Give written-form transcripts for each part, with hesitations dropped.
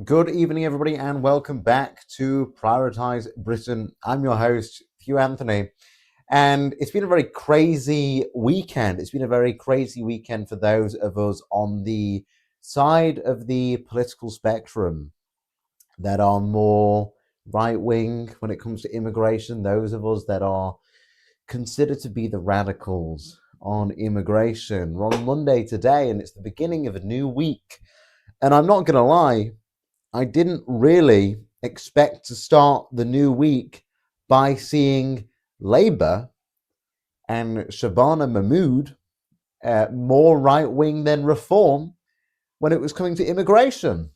Good evening, everybody, and welcome back to Prioritise Britain. I'm your host, Hugh Anthony, and it's been a very crazy weekend. It's been a very crazy weekend for those of us on the side of the political spectrum that are more right wing when it comes to immigration, those of us that are considered to be the radicals on immigration. We're on Monday today, and it's the beginning of a new week. And I'm not going to lie, I didn't really expect to start the new week by seeing Labour and Shabana Mahmood more right wing than Reform when it was coming to immigration,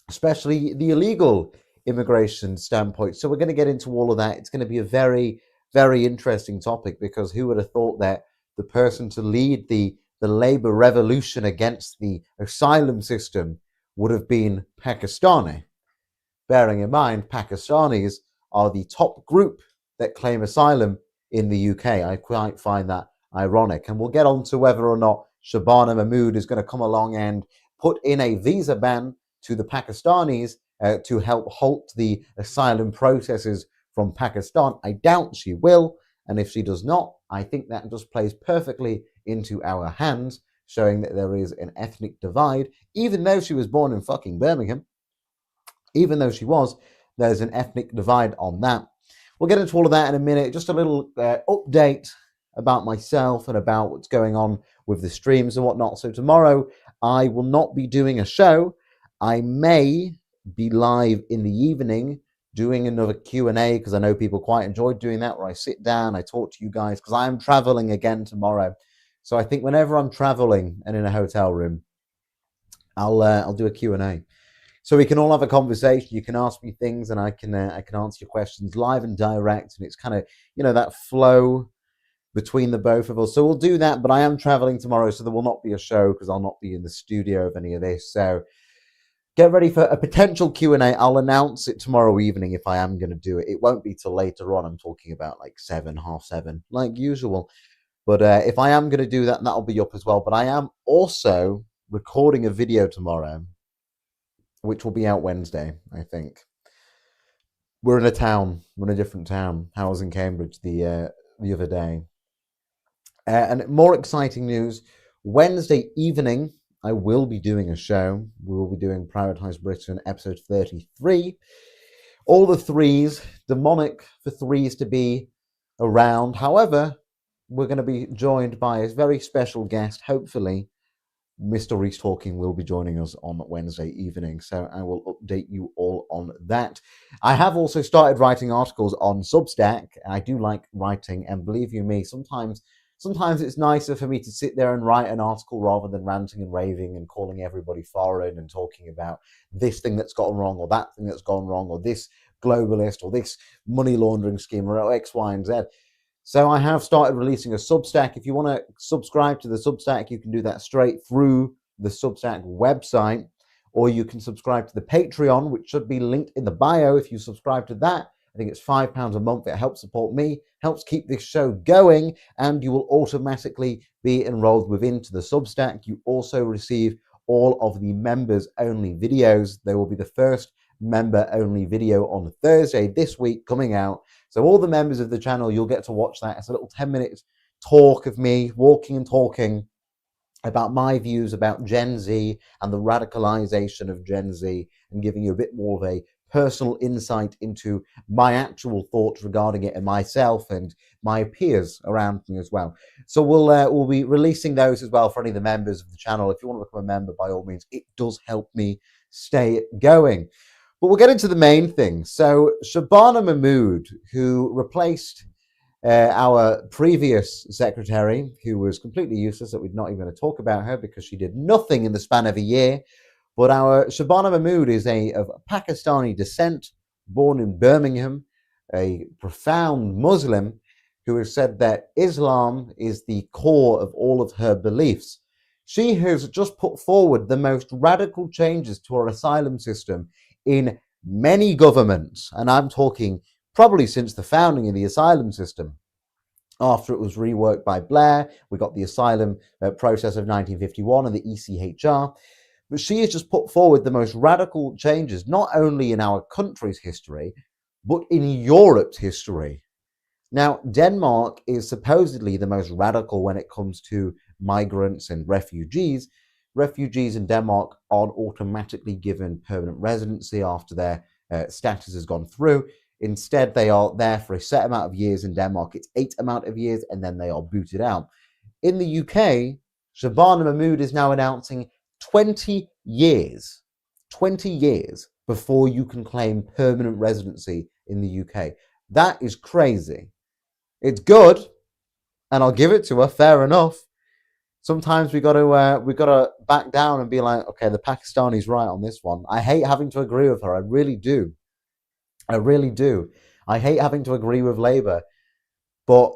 especially the illegal immigration standpoint. So we're going to get into all of that. It's going to be a very, very interesting topic because who would have thought that the person to lead the Labour revolution against the asylum system would have been Pakistani? Bearing in mind, Pakistanis are the top group that claim asylum in the UK. I quite find that ironic. And we'll get on to whether or not Shabana Mahmood is going to come along and put in a visa ban to the Pakistanis to help halt the asylum processes from Pakistan. I doubt she will. And if she does not, I think that just plays perfectly into our hands, showing that there is an ethnic divide, even though she was born in fucking Birmingham. Even though she was, there's an ethnic divide on that. We'll get into all of that in a minute. Just a little update about myself and about what's going on with the streams and whatnot. So tomorrow I will not be doing a show. I may be live in the evening doing another Q&A because I know people quite enjoyed doing that, where I sit down, I talk to you guys, because I am traveling again tomorrow. So I think whenever I'm traveling and in a hotel room, I'll do a Q&A. So we can all have a conversation. You can ask me things, and I can answer your questions live and direct. And it's kind of that flow between the both of us. So we'll do that. But I am traveling tomorrow, so there will not be a show because I'll not be in the studio of any of this. So get ready for a potential Q&A. I'll announce it tomorrow evening if I am going to do it. It won't be till later on. I'm talking about like 7, half 7, like usual. But if I am going to do that, that'll be up as well. But I am also recording a video tomorrow, which will be out Wednesday, I think. We're in a town. We're in a different town. I was in Cambridge the other day. And more exciting news, Wednesday evening, I will be doing a show. We will be doing Prioritise Britain, episode 33. All the threes, demonic for threes to be around. However, we're going to be joined by a very special guest, hopefully. Mr. Reese Talking will be joining us on Wednesday evening, so I will update you all on that. I have also started writing articles on Substack. I do like writing, and believe you me, sometimes it's nicer for me to sit there and write an article rather than ranting and raving and calling everybody foreign and talking about this thing that's gone wrong or that thing that's gone wrong or this globalist or this money laundering scheme or X, Y, and Z. So I have started releasing a Substack. If you want to subscribe to the Substack, you can do that straight through the Substack website, or you can subscribe to the Patreon, which should be linked in the bio. If you subscribe to that, I think it's £5 a month. It helps support me, helps keep this show going, and you will automatically be enrolled within the Substack. You also receive all of the members-only videos. There will be the first member-only video on Thursday this week coming out. So all the members of the channel, you'll get to watch that. It's a little 10-minute talk of me walking and talking about my views about Gen Z and the radicalization of Gen Z, and giving you a bit more of a personal insight into my actual thoughts regarding it and myself and my peers around me as well. So we'll be releasing those as well for any of the members of the channel. If you want to become a member, by all means, it does help me stay going. But we'll get into the main thing. So Shabana Mahmood, who replaced our previous secretary, who was completely useless, that we're not even going to talk about her because she did nothing in the span of a year. But our Shabana Mahmood is of Pakistani descent, born in Birmingham, a profound Muslim who has said that Islam is the core of all of her beliefs. She has just put forward the most radical changes to our asylum system in many governments, and I'm talking probably since the founding of the asylum system. After it was reworked by Blair, we got the asylum process of 1951 and the ECHR. But she has just put forward the most radical changes, not only in our country's history, but in Europe's history. Now, Denmark is supposedly the most radical when it comes to migrants and refugees. Refugees in Denmark aren't automatically given permanent residency after their status has gone through. Instead, they are there for a set amount of years in Denmark. It's 8 amount of years, and then they are booted out. In the UK, Shabana Mahmood is now announcing 20 years, 20 years before you can claim permanent residency in the UK. That is crazy. It's good, and I'll give it to her. Fair enough. Sometimes we got to back down and be like, okay, the Pakistani's right on this one. I hate having to agree with her. I really do. I really do. I hate having to agree with Labour, but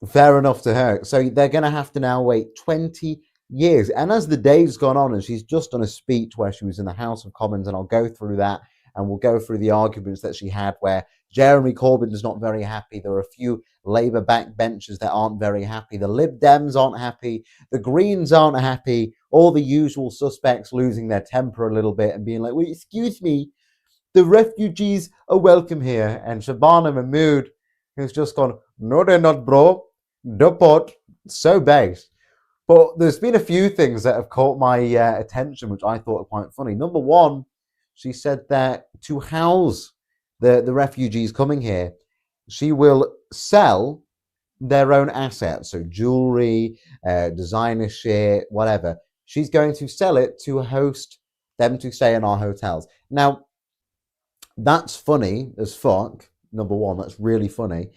fair enough to her. So they're going to have to now wait 20 years. And as the days gone on, and she's just done a speech where she was in the House of Commons, and I'll go through that, and we'll go through the arguments that she had where Jeremy Corbyn is not very happy. There are a few Labour backbenchers that aren't very happy. The Lib Dems aren't happy. The Greens aren't happy. All the usual suspects losing their temper a little bit and being like, well, excuse me, the refugees are welcome here. And Shabana Mahmood has just gone, no, they're not, bro. Deport. So based. But there's been a few things that have caught my attention, which I thought were quite funny. Number one, she said that to house the refugees coming here, she will sell their own assets, so jewelry, designer shit, whatever. She's going to sell it to host them to stay in our hotels. Now, that's funny as fuck. Number one, that's really funny.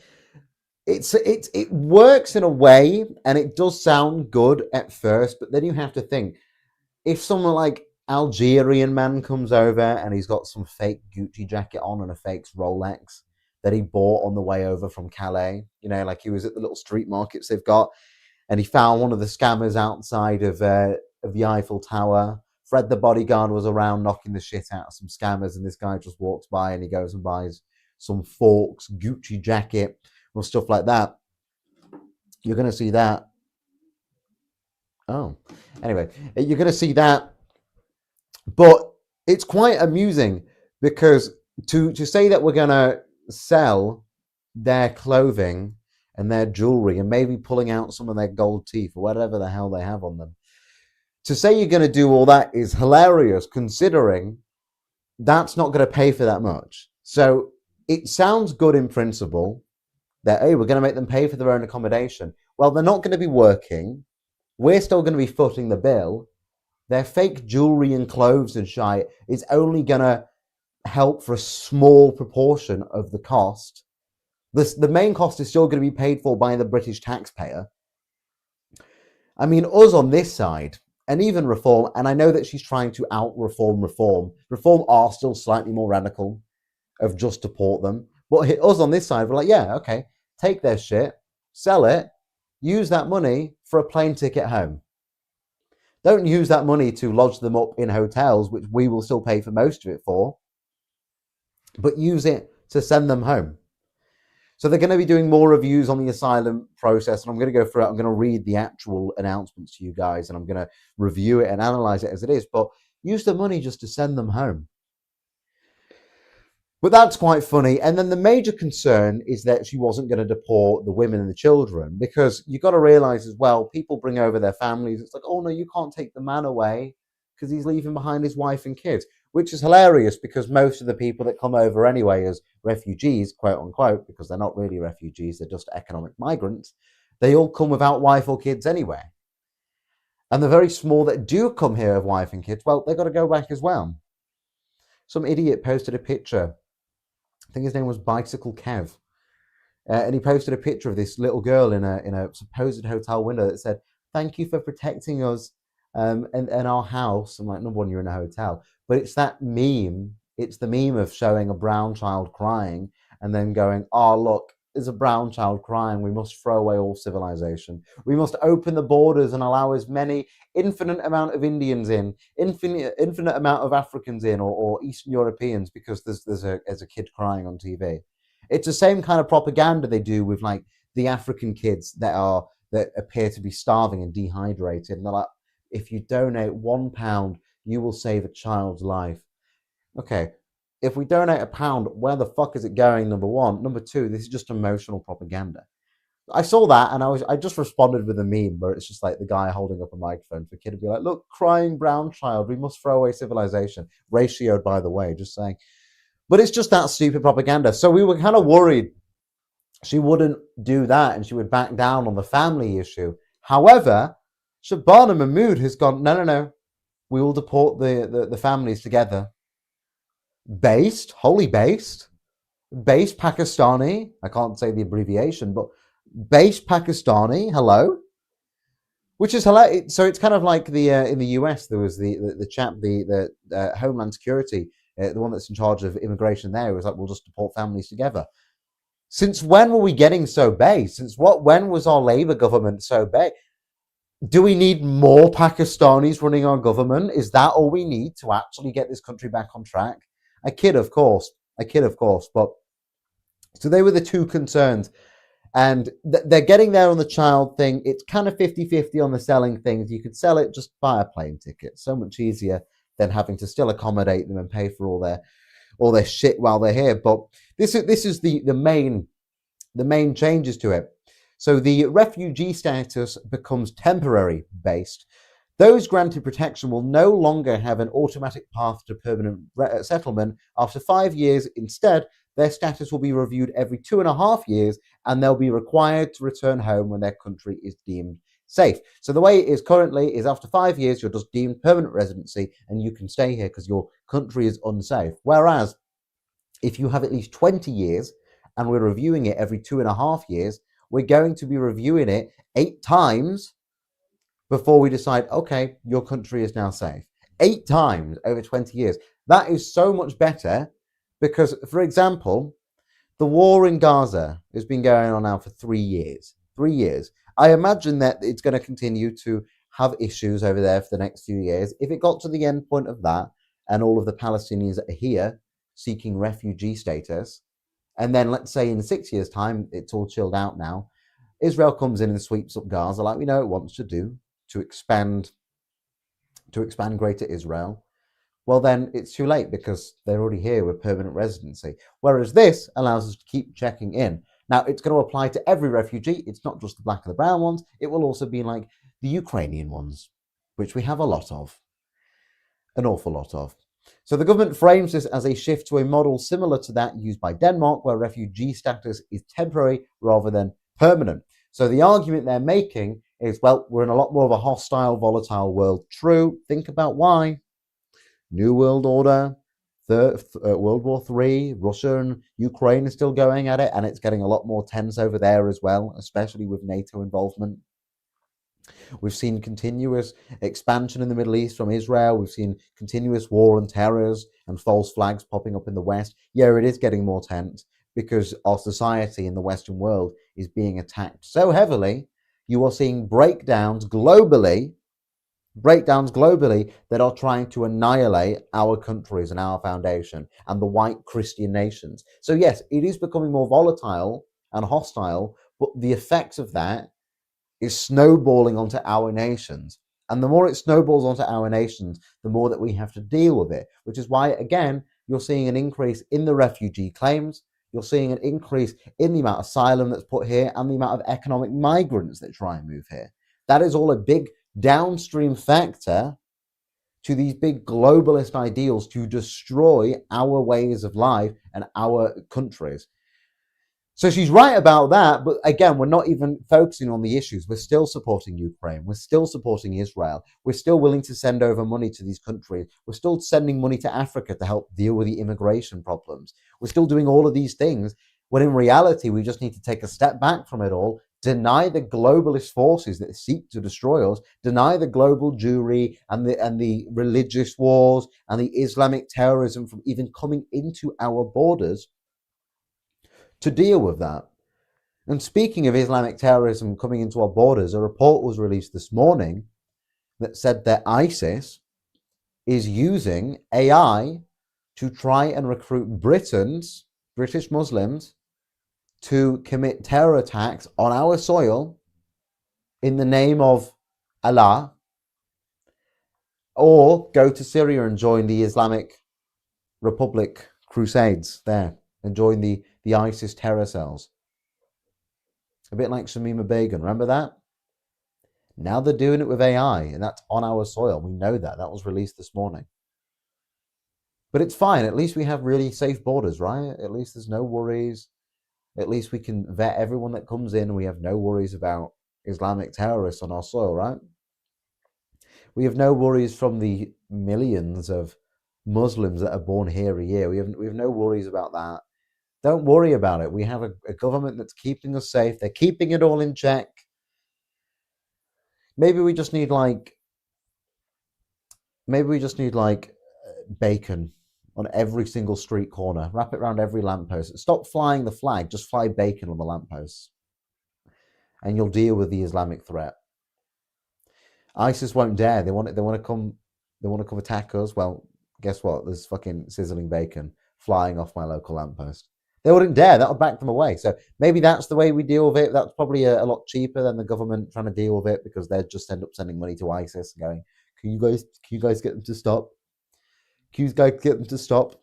It works in a way, and it does sound good at first, but then you have to think, if someone like Algerian man comes over and he's got some fake Gucci jacket on and a fake Rolex that he bought on the way over from Calais, like he was at the little street markets they've got, and he found one of the scammers outside of the Eiffel Tower. Fred the bodyguard was around knocking the shit out of some scammers, and this guy just walks by and he goes and buys some forks, Gucci jacket, or stuff like that. You're going to see that. Oh, anyway, you're going to see that. But it's quite amusing because to say that we're going to sell their clothing and their jewelry and maybe pulling out some of their gold teeth or whatever the hell they have on them, to say you're going to do all that is hilarious, considering that's not going to pay for that much. So it sounds good in principle that, hey, we're going to make them pay for their own accommodation. Well, they're not going to be working. We're still going to be footing the bill. Their fake jewelry and clothes and shit is only going to help for a small proportion of the cost. The main cost is still going to be paid for by the British taxpayer. I mean, us on this side, and even Reform, and I know that she's trying to out-reform Reform. Reform are still slightly more radical of just deport them. But us on this side, we're like, yeah, okay, take their shit, sell it, use that money for a plane ticket home. Don't use that money to lodge them up in hotels, which we will still pay for most of it for, but use it to send them home. So they're going to be doing more reviews on the asylum process, and I'm going to go through it. I'm going to read the actual announcements to you guys, and I'm going to review it and analyze it as it is, but use the money just to send them home. But that's quite funny. And then the major concern is that she wasn't going to deport the women and the children, because you've got to realize as well, people bring over their families. It's like, oh no, you can't take the man away because he's leaving behind his wife and kids, which is hilarious because most of the people that come over anyway as refugees, quote unquote, because they're not really refugees, they're just economic migrants, they all come without wife or kids anyway. And the very small that do come here with wife and kids, well, they've got to go back as well. Some idiot posted a picture. I think his name was Bicycle Kev. And he posted a picture of this little girl in a supposed hotel window that said, "Thank you for protecting us and our house." I'm like, number one, you're in a hotel. But it's that meme. It's the meme of showing a brown child crying and then going, oh, look, there's a brown child crying. We must throw away all civilization. We must open the borders and allow as many infinite amount of Indians in, infinite amount of Africans in, or Eastern Europeans, because there's a kid crying on TV. It's the same kind of propaganda they do with like the African kids that appear to be starving and dehydrated, and they're like, if you donate £1, you will save a child's life. Okay, if we donate £1, where the fuck is it going? Number one. Number two, this is just emotional propaganda. I saw that and I just responded with a meme where it's just like the guy holding up a microphone for a kid to be like, look, crying brown child, we must throw away civilization. Ratioed, by the way, just saying. But it's just that stupid propaganda. So we were kind of worried she wouldn't do that and she would back down on the family issue. However, Shabana Mahmood has gone, no, we will deport the families together. Wholly based Pakistani, I can't say the abbreviation, but based Pakistani, hello? Which is hilarious. So it's kind of like the in the US, there was the chap, the Homeland Security, the one that's in charge of immigration there, was like, we'll just deport families together. Since when were we getting so based? When was our Labour government so based? Do we need more Pakistanis running our government? Is that all we need to actually get this country back on track? I kid, of course. But so they were the two concerns. And they're getting there on the child thing. It's kind of 50-50 on the selling things. You could sell it, just buy a plane ticket. So much easier than having to still accommodate them and pay for all their shit while they're here. But this is the main changes to it. So the refugee status becomes temporary based. Those granted protection will no longer have an automatic path to permanent settlement after 5 years. Instead, their status will be reviewed every 2.5 years, and they'll be required to return home when their country is deemed safe. So the way it is currently is after 5 years, you're just deemed permanent residency and you can stay here because your country is unsafe. Whereas if you have at least 20 years and we're reviewing it every 2.5 years, we're going to be reviewing it 8 times before we decide, okay, your country is now safe. 8 times over 20 years. That is so much better because, for example, the war in Gaza has been going on now for 3 years. 3 years. I imagine that it's going to continue to have issues over there for the next few years. If it got to the end point of that and all of the Palestinians are here seeking refugee status, and then let's say in 6 years' time, it's all chilled out now, Israel comes in and sweeps up Gaza like we know it wants to do to expand Greater Israel, well then it's too late because they're already here with permanent residency. Whereas this allows us to keep checking in. Now, it's going to apply to every refugee. It's not just the black and the brown ones. It will also be like the Ukrainian ones, which we have a lot of. An awful lot of. So the government frames this as a shift to a model similar to that used by Denmark, where refugee status is temporary rather than permanent. So the argument they're making is, well, we're in a lot more of a hostile, volatile world. True. Think about why. New World Order, World War III, Russia and Ukraine are still going at it, and it's getting a lot more tense over there as well, especially with NATO involvement. We've seen continuous expansion in the Middle East from Israel. We've seen continuous war on terrors and false flags popping up in the West. Yeah, it is getting more tense because our society in the Western world is being attacked so heavily. You are seeing breakdowns globally that are trying to annihilate our countries and our foundation and the white Christian nations. So yes, it is becoming more volatile and hostile, but the effects of that is snowballing onto our nations. And the more it snowballs onto our nations, the more that we have to deal with it, which is why, again, you're seeing an increase in the refugee claims. You're seeing an increase in the amount of asylum that's put here and the amount of economic migrants that try and move here. That is all a big downstream factor to these big globalist ideals to destroy our ways of life and our countries. So she's right about that, but again, we're not even focusing on the issues. We're still supporting Ukraine. We're still supporting Israel. We're still willing to send over money to these countries. We're still sending money to Africa to help deal with the immigration problems. We're still doing all of these things, when in reality, we just need to take a step back from it all, deny the globalist forces that seek to destroy us, deny the global Jewry and the religious wars and the Islamic terrorism from even coming into our borders, to deal with that. And speaking of Islamic terrorism coming into our borders, a report was released this morning that said that ISIS is using AI to try and recruit British Muslims, to commit terror attacks on our soil in the name of Allah Or go to Syria and join the Islamic Republic Crusades there and join the ISIS terror cells. A bit like Shamima Begum, remember that? Now they're doing it with AI, and that's on our soil. We know that. That was released this morning. But it's fine. At least we have really safe borders, right? At least there's no worries. At least we can vet everyone that comes in, and we have no worries about Islamic terrorists on our soil, right? We have no worries from the millions of Muslims that are born here a year. We have no worries about that. Don't worry about it. We have a government that's keeping us safe. They're keeping it all in check. Maybe we just need like bacon on every single street corner. Wrap it around every lamppost. Stop flying the flag. Just fly bacon on the lampposts, and you'll deal with the Islamic threat. ISIS won't dare. They want to come. They want to come attack us. Well, guess what? There's fucking sizzling bacon flying off my local lamppost. They wouldn't dare. That would back them away. So maybe that's the way we deal with it. That's probably a lot cheaper than the government trying to deal with it, because they'd just end up sending money to ISIS and going, can you guys get them to stop? Can you guys get them to stop?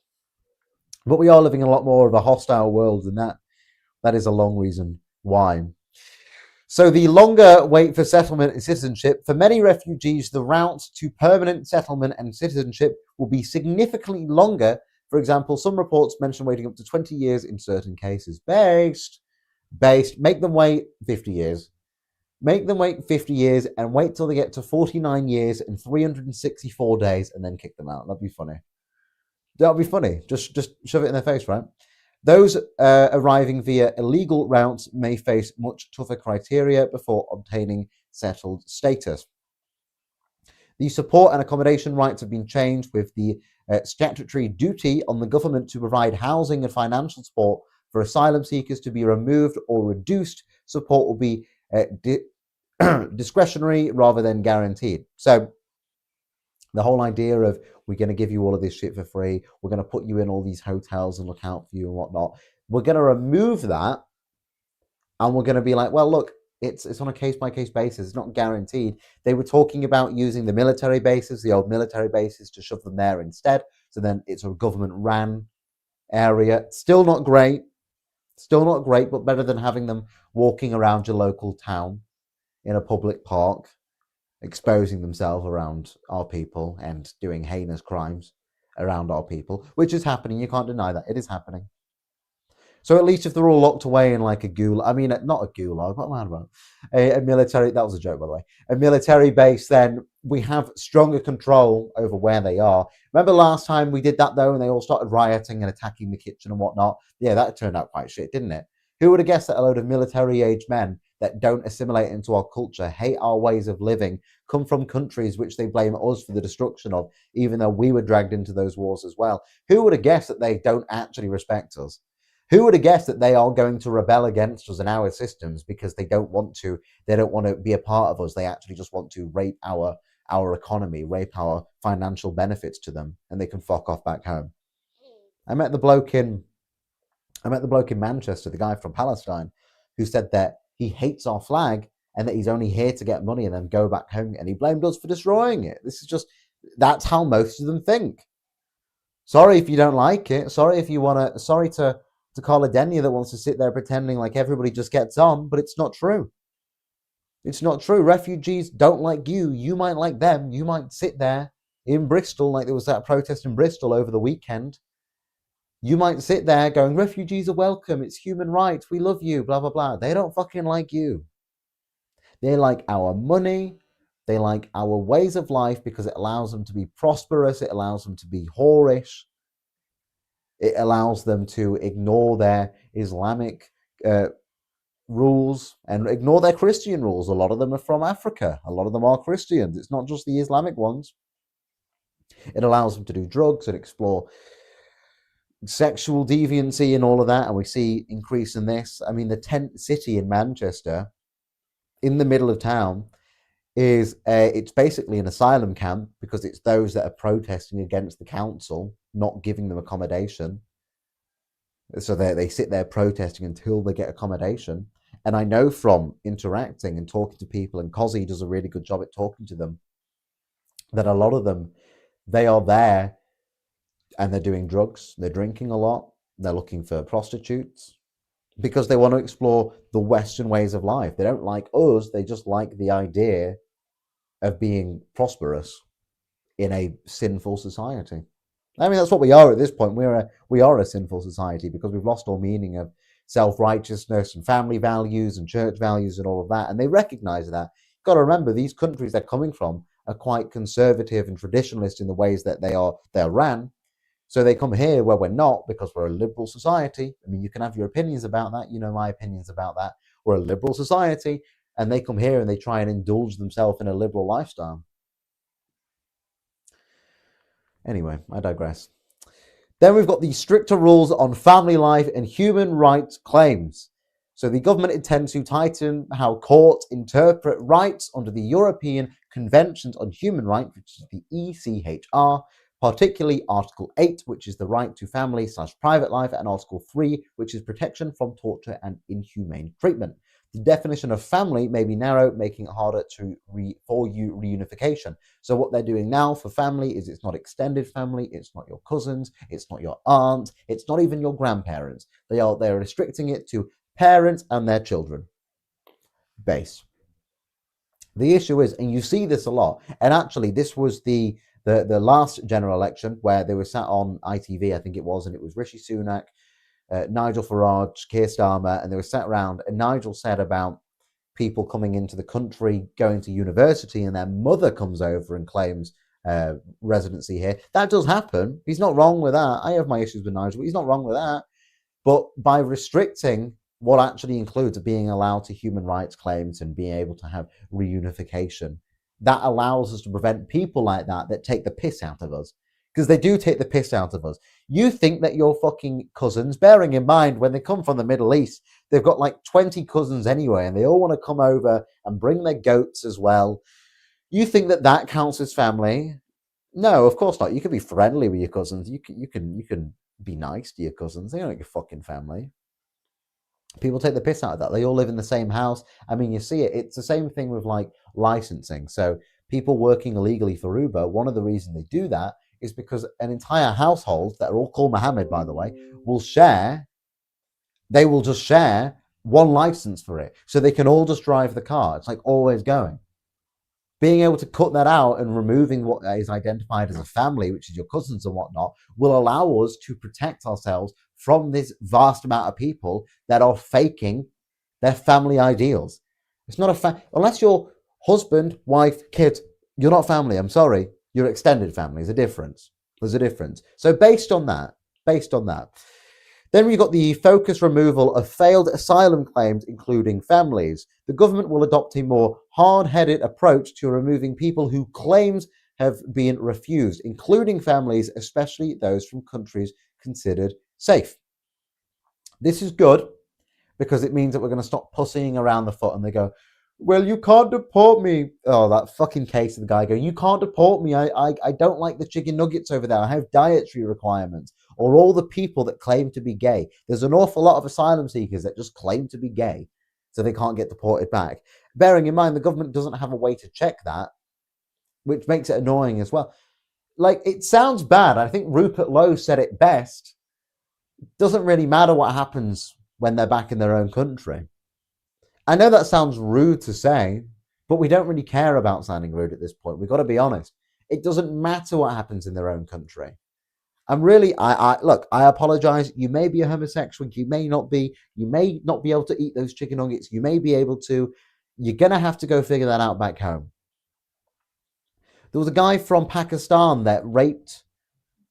But we are living in a lot more of a hostile world, and that is a long reason why. So the longer wait for settlement and citizenship, for many refugees, the route to permanent settlement and citizenship will be significantly longer. For example, some reports mention waiting up to 20 years in certain cases. Based. Make them wait 50 years. Make them wait 50 years and wait till they get to 49 years and 364 days and then kick them out. That'd be funny. That'd be funny. Just shove it in their face, right? Those arriving via illegal routes may face much tougher criteria before obtaining settled status. The support and accommodation rights have been changed, with the statutory duty on the government to provide housing and financial support for asylum seekers to be removed or reduced. Support will be discretionary rather than guaranteed. So the whole idea of, we're going to give you all of this shit for free, we're going to put you in all these hotels and look out for you and whatnot, we're going to remove that, and we're going to be like, well, look, it's on a case-by-case basis. It's not guaranteed. They were talking about using the military bases, the old military bases, to shove them there instead. So then it's a government-ran area. Still not great, but better than having them walking around your local town in a public park, exposing themselves around our people and doing heinous crimes around our people, which is happening. You can't deny that. It is happening. So at least if they're all locked away in like a gulag, I mean, not a gulag, what am I about? A military, that was a joke, by the way, a military base, then we have stronger control over where they are. Remember last time we did that, though, and they all started rioting and attacking the kitchen and whatnot? Yeah, that turned out quite shit, didn't it? Who would have guessed that a load of military-age men that don't assimilate into our culture, hate our ways of living, come from countries which they blame us for the destruction of, even though we were dragged into those wars as well? Who would have guessed that they don't actually respect us? Who would have guessed that they are going to rebel against us and our systems because they don't want to be a part of us? They actually just want to rape our economy, rape our financial benefits to them, and they can fuck off back home. I met the bloke in Manchester, the guy from Palestine, who said that he hates our flag and that he's only here to get money and then go back home, and he blamed us for destroying it. That's how most of them think. Sorry if you don't like it. Sorry to call a Denia that wants to sit there pretending like everybody just gets on, but it's not true. It's not true. Refugees don't like you. You might like them. You might sit there in Bristol, like there was that protest in Bristol over the weekend. You might sit there going, refugees are welcome. It's human rights. We love you, blah, blah, blah. They don't fucking like you. They like our money. They like our ways of life because it allows them to be prosperous. It allows them to be whorish. It allows them to ignore their Islamic rules and ignore their Christian rules. A lot of them are from Africa. A lot of them are Christians. It's not just the Islamic ones. It allows them to do drugs and explore sexual deviancy and all of that. And we see increase in this. I mean, the tent city in Manchester, in the middle of town, it's basically an asylum camp, because it's those that are protesting against the council not giving them accommodation. So they sit there protesting until they get accommodation. And I know from interacting and talking to people, and Cozzy does a really good job at talking to them, that a lot of them, they are there and they're doing drugs, they're drinking a lot, they're looking for prostitutes because they want to explore the Western ways of life. They don't like us, they just like the idea of being prosperous in a sinful society. I mean, that's what we are at this point. We are a sinful society because we've lost all meaning of self-righteousness and family values and church values and all of that. And they recognize that. You've got to remember, these countries they're coming from are quite conservative and traditionalist in the ways that they're ran. So they come here where we're not because we're a liberal society. I mean, you can have your opinions about that. You know my opinions about that. We're a liberal society, and they come here and they try and indulge themselves in a liberal lifestyle. Anyway, I digress. Then we've got the stricter rules on family life and human rights claims. So the government intends to tighten how courts interpret rights under the European Conventions on Human Rights, which is the ECHR, particularly Article 8, which is the right to family/private life, and Article 3, which is protection from torture and inhumane treatment. The definition of family may be narrow, making it harder for reunification. So what they're doing now for family is it's not extended family, it's not your cousins, it's not your aunt, it's not even your grandparents. They're restricting it to parents and their children. Base. The issue is, and you see this a lot, and actually this was the last general election where they were sat on ITV, I think it was, and it was Rishi Sunak, Nigel Farage, Keir Starmer, and they were sat around, and Nigel said about people coming into the country, going to university, and their mother comes over and claims residency here. That does happen. He's not wrong with that. I have my issues with Nigel, but he's not wrong with that. But by restricting what actually includes being allowed to human rights claims and being able to have reunification, that allows us to prevent people like that take the piss out of us. Because they do take the piss out of us. You think that your fucking cousins, bearing in mind when they come from the Middle East, they've got like 20 cousins anyway, and they all want to come over and bring their goats as well. You think that counts as family? No, of course not. You can be friendly with your cousins. You can be nice to your cousins. They aren't your fucking family. People take the piss out of that. They all live in the same house. I mean, you see it. It's the same thing with like licensing. So people working illegally for Uber, one of the reasons they do that is because an entire household that are all called Mohammed, by the way, they will just share one license for it. So they can all just drive the car. It's like always going. Being able to cut that out and removing what is identified as a family, which is your cousins and whatnot, will allow us to protect ourselves from this vast amount of people that are faking their family ideals. It's not unless you're husband, wife, kid, you're not family. I'm sorry. Your extended family. There's a difference. So based on that, then we've got the focus removal of failed asylum claims, including families. The government will adopt a more hard-headed approach to removing people whose claims have been refused, including families, especially those from countries considered safe. This is good because it means that we're going to stop pussying around the foot, and they go, well, you can't deport me. Oh, that fucking case of the guy going, you can't deport me. I don't like the chicken nuggets over there. I have dietary requirements. Or all the people that claim to be gay. There's an awful lot of asylum seekers that just claim to be gay, so they can't get deported back. Bearing in mind, the government doesn't have a way to check that, which makes it annoying as well. Like, it sounds bad. I think Rupert Lowe said it best. It doesn't really matter what happens when they're back in their own country. I know that sounds rude to say, but we don't really care about sounding rude at this point. We've got to be honest. It doesn't matter what happens in their own country. Look, I apologize. You may be a homosexual. You may not be able to eat those chicken nuggets. You may be able to. You're going to have to go figure that out back home. There was a guy from Pakistan that raped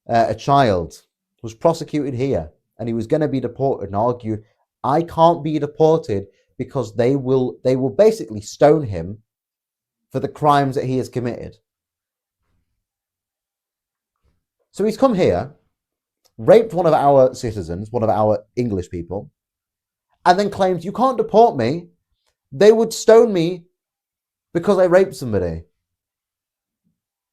a child, was prosecuted here, and he was going to be deported, and argued, I can't be deported because they will basically stone him for the crimes that he has committed. So he's come here, raped one of our citizens, one of our English people, and then claims, you can't deport me. They would stone me because I raped somebody.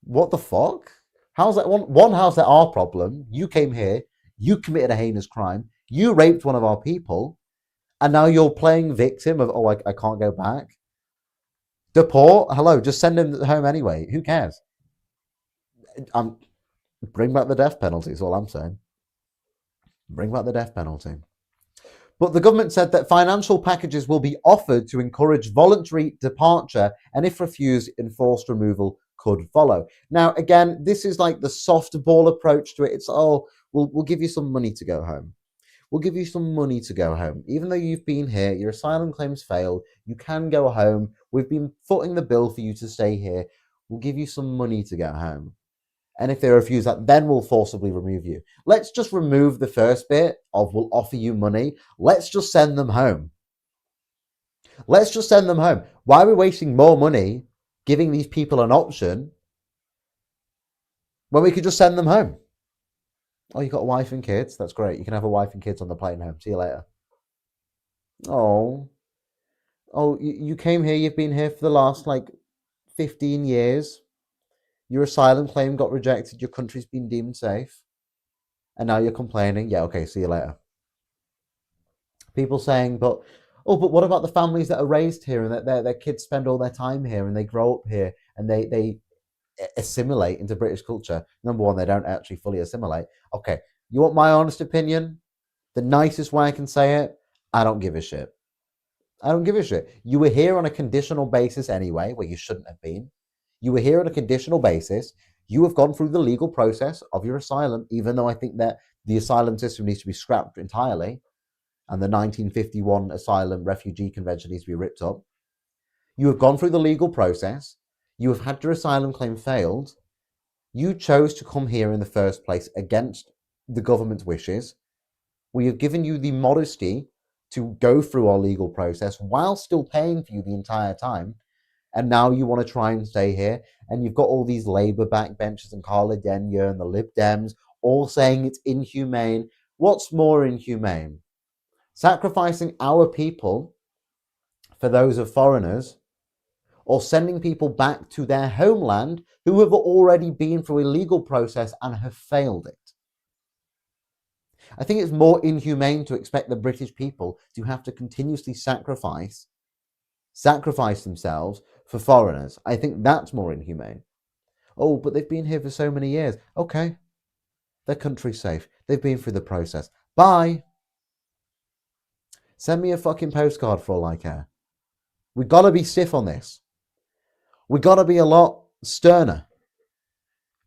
What the fuck? How's that one? How's that our problem? You came here, you committed a heinous crime, you raped one of our people, and now you're playing victim of, I can't go back. Deport? Hello, just send him home anyway. Who cares? I'm bring back the death penalty. Is all I'm saying. Bring back the death penalty. But the government said that financial packages will be offered to encourage voluntary departure, and if refused, enforced removal could follow. Now, again, this is like the softball approach to it. It's, oh, we'll give you some money to go home. We'll give you some money to go home. Even though you've been here, your asylum claims failed, you can go home. We've been footing the bill for you to stay here. We'll give you some money to go home. And if they refuse that, then we'll forcibly remove you. Let's just remove the first bit of we'll offer you money. Let's just send them home. Let's just send them home. Why are we wasting more money giving these people an option when we could just send them home? Oh, you got a wife and kids? That's great. You can have a wife and kids on the plane home. See you later. Oh, you came here. You've been here for the last 15 years. Your asylum claim got rejected. Your country's been deemed safe. And now you're complaining. Yeah, okay, see you later. People saying, but what about the families that are raised here and that their kids spend all their time here and they grow up here and they assimilate into British culture? Number one, they don't actually fully assimilate. Okay, you want my honest opinion? The nicest way I can say it, I don't give a shit. I don't give a shit. You were here on a conditional basis anyway, where you shouldn't have been. You were here on a conditional basis. You have gone through the legal process of your asylum, even though I think that the asylum system needs to be scrapped entirely and the 1951 Asylum Refugee Convention needs to be ripped up. You have gone through the legal process. You have had your asylum claim failed. You chose to come here in the first place against the government's wishes. We have given you the modesty to go through our legal process while still paying for you the entire time. And now you want to try and stay here. And you've got all these Labour backbenchers and Carla Denyer and the Lib Dems all saying it's inhumane. What's more inhumane? Sacrificing our people for those of foreigners, or sending people back to their homeland who have already been through a legal process and have failed it? I think it's more inhumane to expect the British people to have to continuously sacrifice themselves for foreigners. I think that's more inhumane. Oh, but they've been here for so many years. Okay, their country's safe. They've been through the process. Bye. Send me a fucking postcard for all I care. We gotta be stiff on this. We gotta be a lot sterner.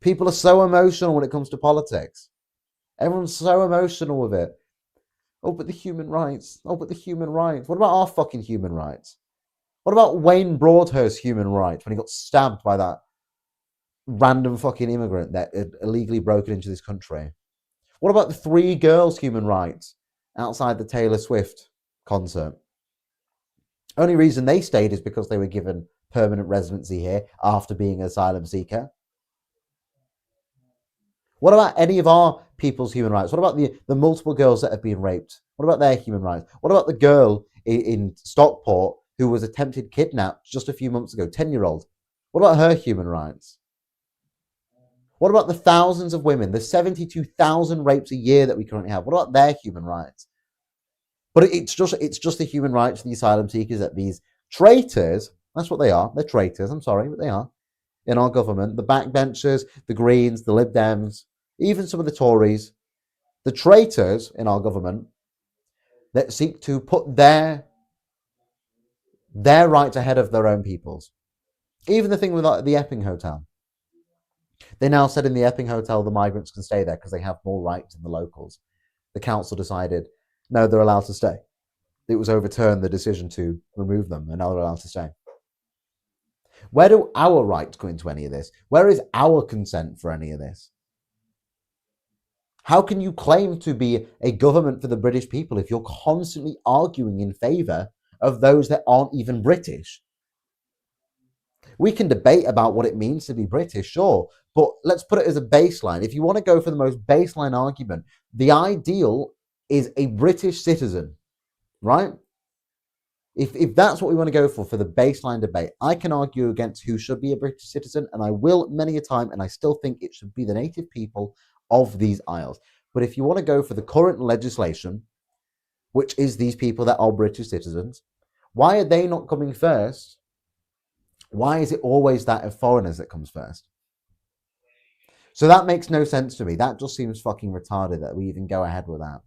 People are so emotional when it comes to politics. Everyone's so emotional with it. Oh, but the human rights. Oh, but the human rights. What about our fucking human rights? What about Wayne Broadhurst's human rights when he got stabbed by that random fucking immigrant that had illegally broken into this country? What about the 3 girls' human rights outside the Taylor Swift concert? Only reason they stayed is because they were given permanent residency here after being an asylum seeker. What about any of our people's human rights? What about the multiple girls that have been raped? What about their human rights? What about the girl in Stockport who was attempted kidnapped just a few months ago, 10-year-old? What about her human rights? What about the thousands of women, the 72,000 rapes a year that we currently have? What about their human rights? But it's just the human rights of the asylum seekers that these traitors, that's what they are, they're traitors, I'm sorry, but they are, in our government, the backbenchers, the Greens, the Lib Dems, even some of the Tories, the traitors in our government that seek to put their rights ahead of their own people's. Even the thing with the Epping Hotel. They now said in the Epping Hotel the migrants can stay there because they have more rights than the locals. The council decided, no, they're allowed to stay. It was overturned, the decision to remove them, and now they're allowed to stay. Where do our rights come into any of this? Where is our consent for any of this? How can you claim to be a government for the British people if you're constantly arguing in favour of those that aren't even British? We can debate about what it means to be British, sure, but let's put it as a baseline. If you want to go for the most baseline argument, the ideal is a British citizen, right? If that's what we want to go for the baseline debate, I can argue against who should be a British citizen, and I will many a time, and I still think it should be the native people of these isles. But if you want to go for the current legislation, which is these people that are British citizens, why are they not coming first? Why is it always that of foreigners that comes first? So that makes no sense to me. That just seems fucking retarded that we even go ahead with that.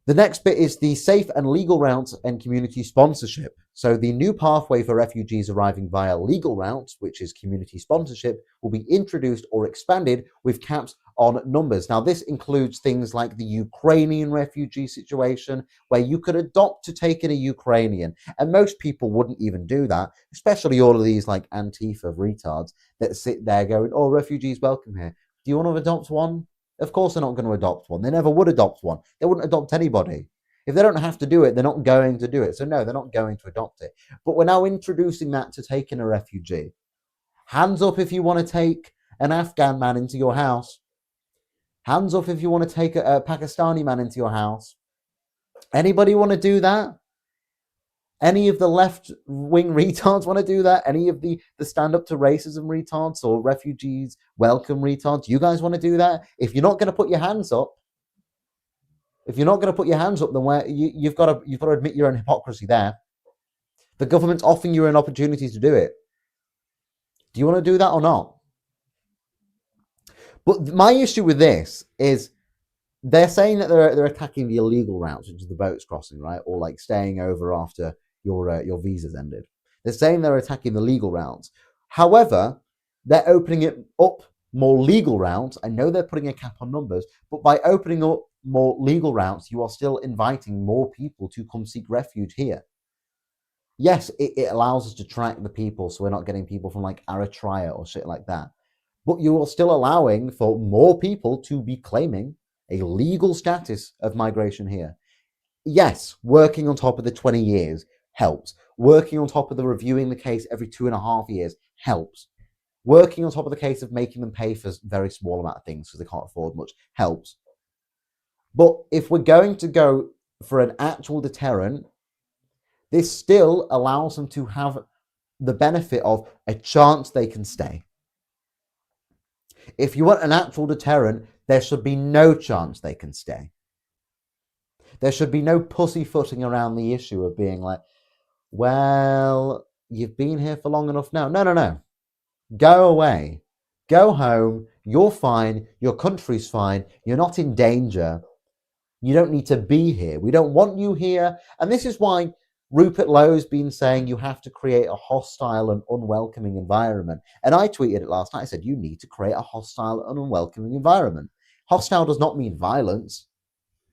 The next bit is the safe and legal routes and community sponsorship. So the new pathway for refugees arriving via legal routes, which is community sponsorship, will be introduced or expanded with caps on numbers. Now, this includes things like the Ukrainian refugee situation, where you could adopt to take in a Ukrainian, and most people wouldn't even do that, especially all of these like Antifa retards that sit there going, oh, refugees welcome here. Do you want to adopt one? Of course they're not going to adopt one. They never would adopt one. They wouldn't adopt anybody. If they don't have to do it, they're not going to do it. So no, they're not going to adopt it. But we're now introducing that to taking a refugee. Hands up if you want to take an Afghan man into your house. Hands up if you want to take a Pakistani man into your house. Anybody want to do that? Any of the left-wing retards want to do that? Any of the stand-up to racism retards or refugees welcome retards? You guys want to do that? If you're not going to put your hands up, then you've got to admit your own hypocrisy there. The government's offering you an opportunity to do it. Do you want to do that or not? But my issue with this is they're saying that they're attacking the illegal routes, which is the boats crossing, right? Or like staying over after your visa's ended. They're saying they're attacking the legal routes. However, they're opening it up more legal routes. I know they're putting a cap on numbers, but by opening up more legal routes, you are still inviting more people to come seek refuge here. Yes, it allows us to track the people, so we're not getting people from like Eritrea or shit like that. But you are still allowing for more people to be claiming a legal status of migration here. Yes, working on top of the 20 years helps. Working on top of the reviewing the case every 2.5 years helps. Working on top of the case of making them pay for a very small amount of things because they can't afford much helps. But if we're going to go for an actual deterrent, this still allows them to have the benefit of a chance they can stay. If you want an actual deterrent, there should be no chance they can stay. There should be no pussyfooting around the issue of being like, well, you've been here for long enough now. No. Go away. Go home. You're fine. Your country's fine. You're not in danger. You don't need to be here. We don't want you here. And this is why Rupert Lowe's been saying you have to create a hostile and unwelcoming environment. And I tweeted it last night. I said, you need to create a hostile and unwelcoming environment. Hostile does not mean violence.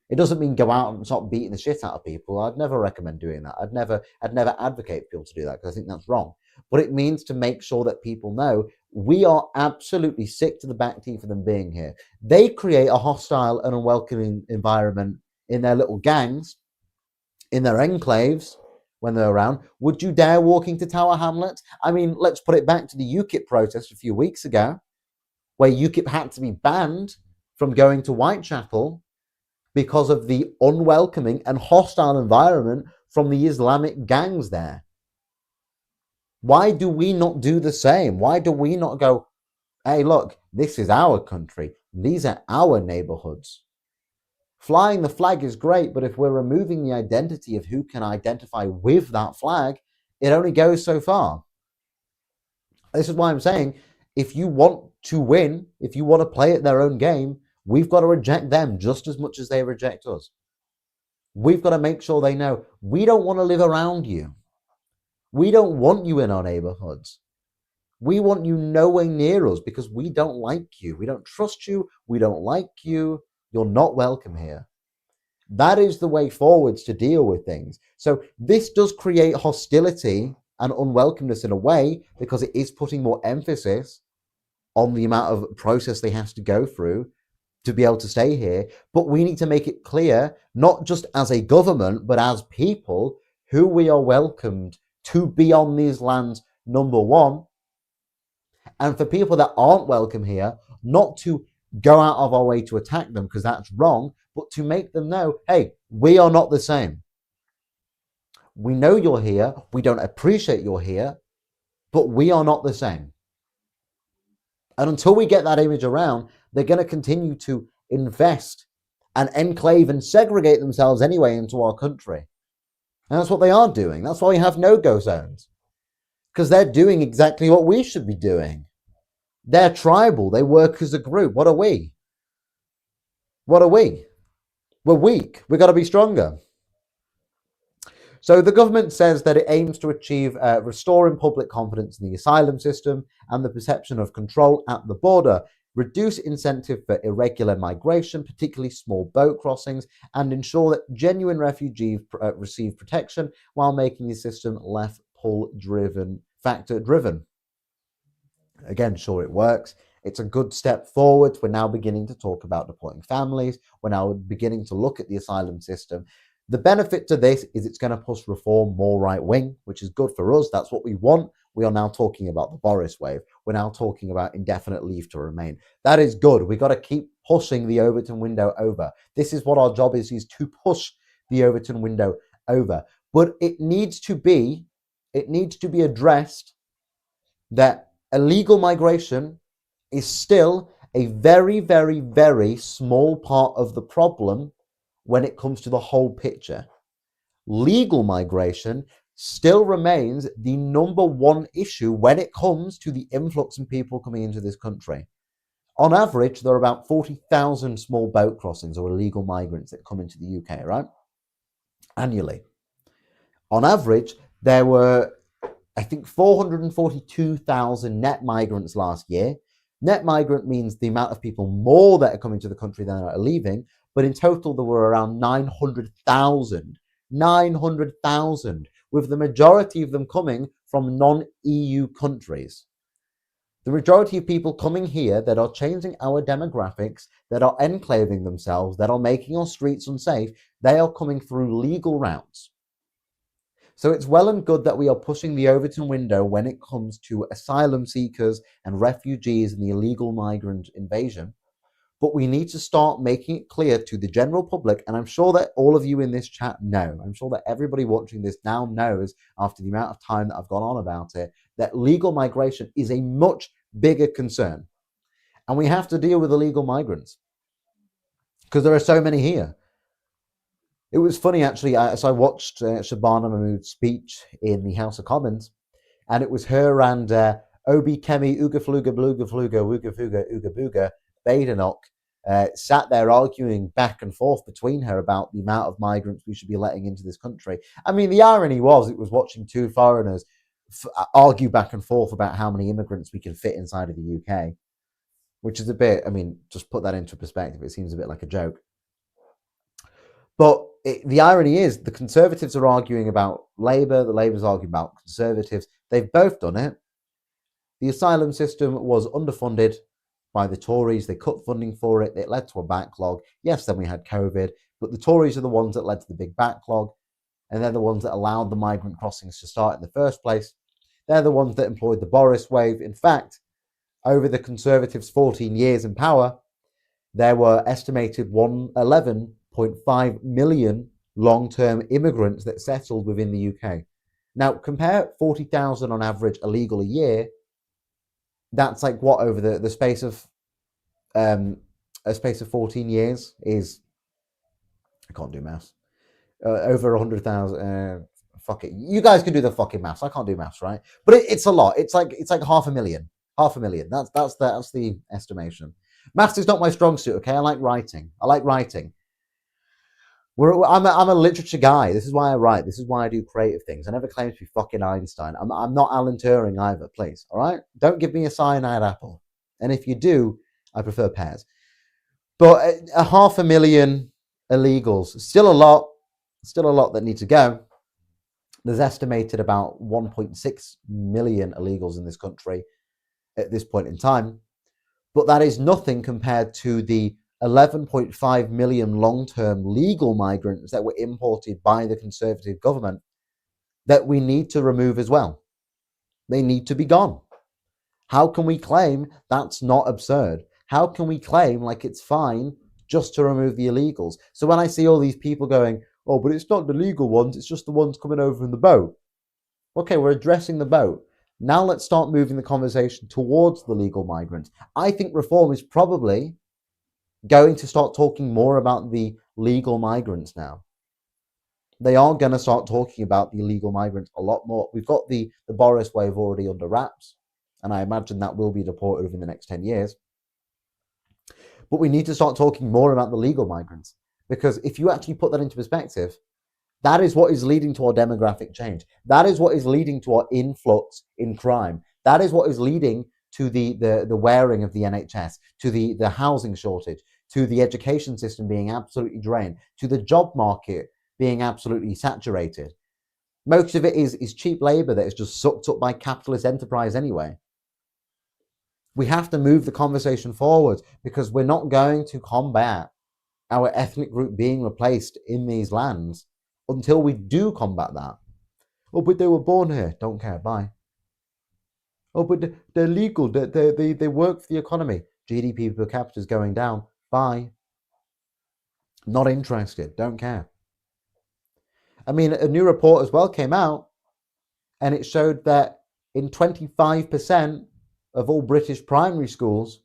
It doesn't mean go out and start beating the shit out of people. I'd never recommend doing that. I'd never advocate people to do that because I think that's wrong. But it means to make sure that people know we are absolutely sick to the back teeth of them being here. They create a hostile and unwelcoming environment in their little gangs, in their enclaves when they're around. Would you dare walk into Tower Hamlets? I mean, let's put it back to the UKIP protest a few weeks ago, where UKIP had to be banned from going to Whitechapel because of the unwelcoming and hostile environment from the Islamic gangs there. Why do we not do the same? Why do we not go, hey, look, this is our country. These are our neighborhoods. Flying the flag is great, but if we're removing the identity of who can identify with that flag, it only goes so far. This is why I'm saying, if you want to win, if you want to play at their own game, we've got to reject them just as much as they reject us. We've got to make sure they know we don't want to live around you. We don't want you in our neighborhoods. We want you nowhere near us because we don't like you. We don't trust you. We don't like you. You're not welcome here. That is the way forwards to deal with things. So this does create hostility and unwelcomeness in a way because it is putting more emphasis on the amount of process they have to go through to be able to stay here. But we need to make it clear, not just as a government, but as people, who we are welcomed to be on these lands, number one. And for people that aren't welcome here, not to go out of our way to attack them, because that's wrong, but to make them know, hey, we are not the same. We know you're here. We don't appreciate you're here, but we are not the same. And until we get that image around, they're going to continue to invest and enclave and segregate themselves anyway into our country. And that's what they are doing. That's why we have no-go zones. Because they're doing exactly what we should be doing. They're tribal. They work as a group. What are we? What are we? We're weak. We've got to be stronger. So the government says that it aims to achieve restoring public confidence in the asylum system and the perception of control at the border, reduce incentive for irregular migration, particularly small boat crossings, and ensure that genuine refugees receive protection while making the system less pull-driven, factor-driven. Again, sure, it works. It's a good step forward. We're now beginning to talk about deploying families. We're now beginning to look at the asylum system. The benefit to this is it's going to push reform more right wing, which is good for us. That's what we want. We are now talking about the Boris wave. We're now talking about indefinite leave to remain. That is good. We've got to keep pushing the Overton window over. This is what our job is to push the Overton window over. But it needs to be addressed that illegal migration is still a very, very, very small part of the problem when it comes to the whole picture. Legal migration still remains the number one issue when it comes to the influx of people coming into this country. On average, there are about 40,000 small boat crossings or illegal migrants that come into the UK, right? Annually. On average, there were, I think, 442,000 net migrants last year. Net migrant means the amount of people more that are coming to the country than are leaving, but in total there were around 900,000, with the majority of them coming from non-EU countries. The majority of people coming here that are changing our demographics, that are enclaving themselves, that are making our streets unsafe, they are coming through legal routes. So it's well and good that we are pushing the Overton window when it comes to asylum seekers and refugees and the illegal migrant invasion. But we need to start making it clear to the general public, and I'm sure that all of you in this chat know, I'm sure that everybody watching this now knows, after the amount of time that I've gone on about it, that legal migration is a much bigger concern. And we have to deal with illegal migrants because there are so many here. It was funny, actually. So I watched Shabana Mahmood's speech in the House of Commons, and it was her and Obi Kemi Uga Fluga Bluga Fluga Wooga Fuga Uga Booga Badenoch sat there arguing back and forth between her about the amount of migrants we should be letting into this country. I mean, the irony was it was watching two foreigners argue back and forth about how many immigrants we can fit inside of the UK, which is a bit, I mean, just put that into perspective. It seems a bit like a joke. But the irony is the Conservatives are arguing about Labour, the Labour's arguing about Conservatives. They've both done it. The asylum system was underfunded by the Tories. They cut funding for it. It led to a backlog. Yes, then we had COVID, but the Tories are the ones that led to the big backlog, and they're the ones that allowed the migrant crossings to start in the first place. They're the ones that employed the Boris wave. In fact, over the Conservatives' 14 years in power, there were estimated 11.5 million long-term immigrants that settled within the UK. Now, compare 40,000 on average illegal a year. That's like what over the space of a space of 14 years is, I can't do maths. Over 100,000. Fuck it. You guys can do the fucking maths. I can't do maths, right? But it's a lot. It's like 500,000. 500,000. That's the estimation. Maths is not my strong suit. Okay, I like writing. I'm a literature guy. This is why I write. This is why I do creative things. I never claim to be fucking Einstein. I'm not Alan Turing either, please. All right? Don't give me a cyanide apple. And if you do, I prefer pears. But 500,000 illegals, still a lot that need to go. There's estimated about 1.6 million illegals in this country at this point in time. But that is nothing compared to the 11.5 million long-term legal migrants that were imported by the Conservative government that we need to remove as well. They need to be gone. How can we claim that's not absurd? How can we claim like it's fine just to remove the illegals? So when I see all these people going, oh, but it's not the legal ones, it's just the ones coming over in the boat. Okay, we're addressing the boat. Now let's start moving the conversation towards the legal migrants. I think reform is probably going to start talking more about the legal migrants now. They are going to start talking about the illegal migrants a lot more. We've got the Boris wave already under wraps. and I imagine that will be deported within the next 10 years. But we need to start talking more about the legal migrants, because if you actually put that into perspective, that is what is leading to our demographic change. That is what is leading to our influx in crime. That is what is leading to the wearing of the NHS, to the housing shortage, to the education system being absolutely drained, to the job market being absolutely saturated. Most of it is cheap labor that is just sucked up by capitalist enterprise anyway. We have to move the conversation forward, because we're not going to combat our ethnic group being replaced in these lands until we do combat that. Oh, but they were born here. Don't care. Bye. Oh, but they're legal. They work for the economy. GDP per capita is going down. Bye. Not interested. Don't care. I mean, a new report as well came out, and it showed that in 25% of all British primary schools,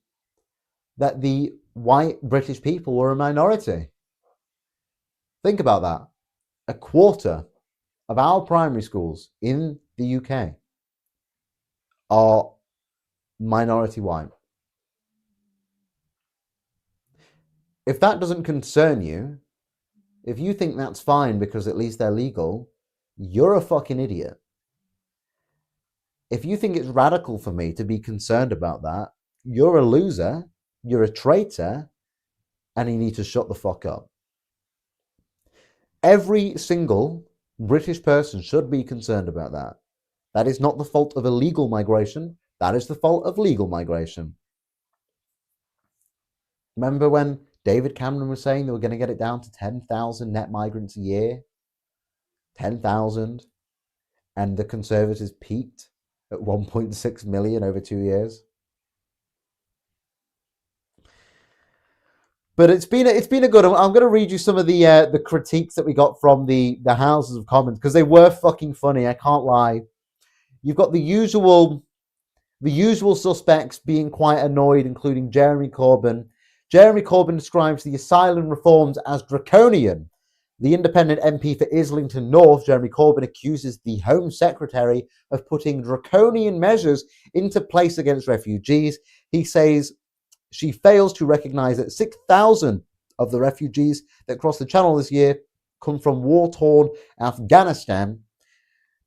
that the white British people were a minority. Think about that. A quarter of our primary schools in the UK are minority white. If that doesn't concern you, if you think that's fine because at least they're legal, you're a fucking idiot. If you think it's radical for me to be concerned about that, you're a loser, you're a traitor, and you need to shut the fuck up. Every single British person should be concerned about that. That is not the fault of illegal migration. That is the fault of legal migration. Remember when David Cameron was saying they were going to get it down to 10,000 net migrants a year? 10,000. And the Conservatives peaked at 1.6 million over 2 years. But it's been a good. I'm going to read you some of the critiques that we got from the Houses of Commons, because they were fucking funny. I can't lie. You've got the usual suspects being quite annoyed, including Jeremy Corbyn. Jeremy Corbyn describes the asylum reforms as draconian. The independent MP for Islington North, Jeremy Corbyn, accuses the Home Secretary of putting draconian measures into place against refugees. He says she fails to recognise that 6,000 of the refugees that crossed the Channel this year come from war-torn Afghanistan.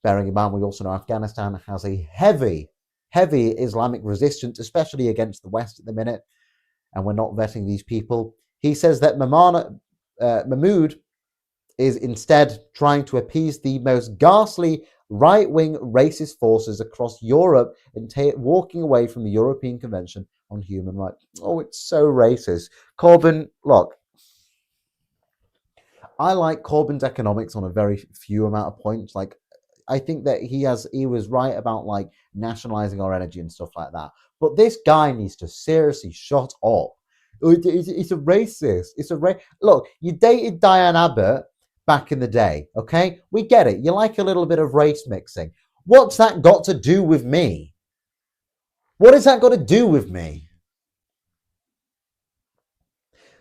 Bearing in mind, we also know Afghanistan has a heavy Islamic resistance, especially against the West at the minute, and we're not vetting these people. He says that Mahmoud is instead trying to appease the most ghastly right-wing racist forces across Europe and walking away from the European Convention on Human Rights. Oh, it's so racist. Corbyn, look, I like Corbyn's economics on a very few amount of points. Like, I think that he was right about like nationalizing our energy and stuff like that. But this guy needs to seriously shut up. It's a racist. Look, you dated Diane Abbott back in the day, okay? We get it. You like a little bit of race mixing. What's that got to do with me? What has that got to do with me?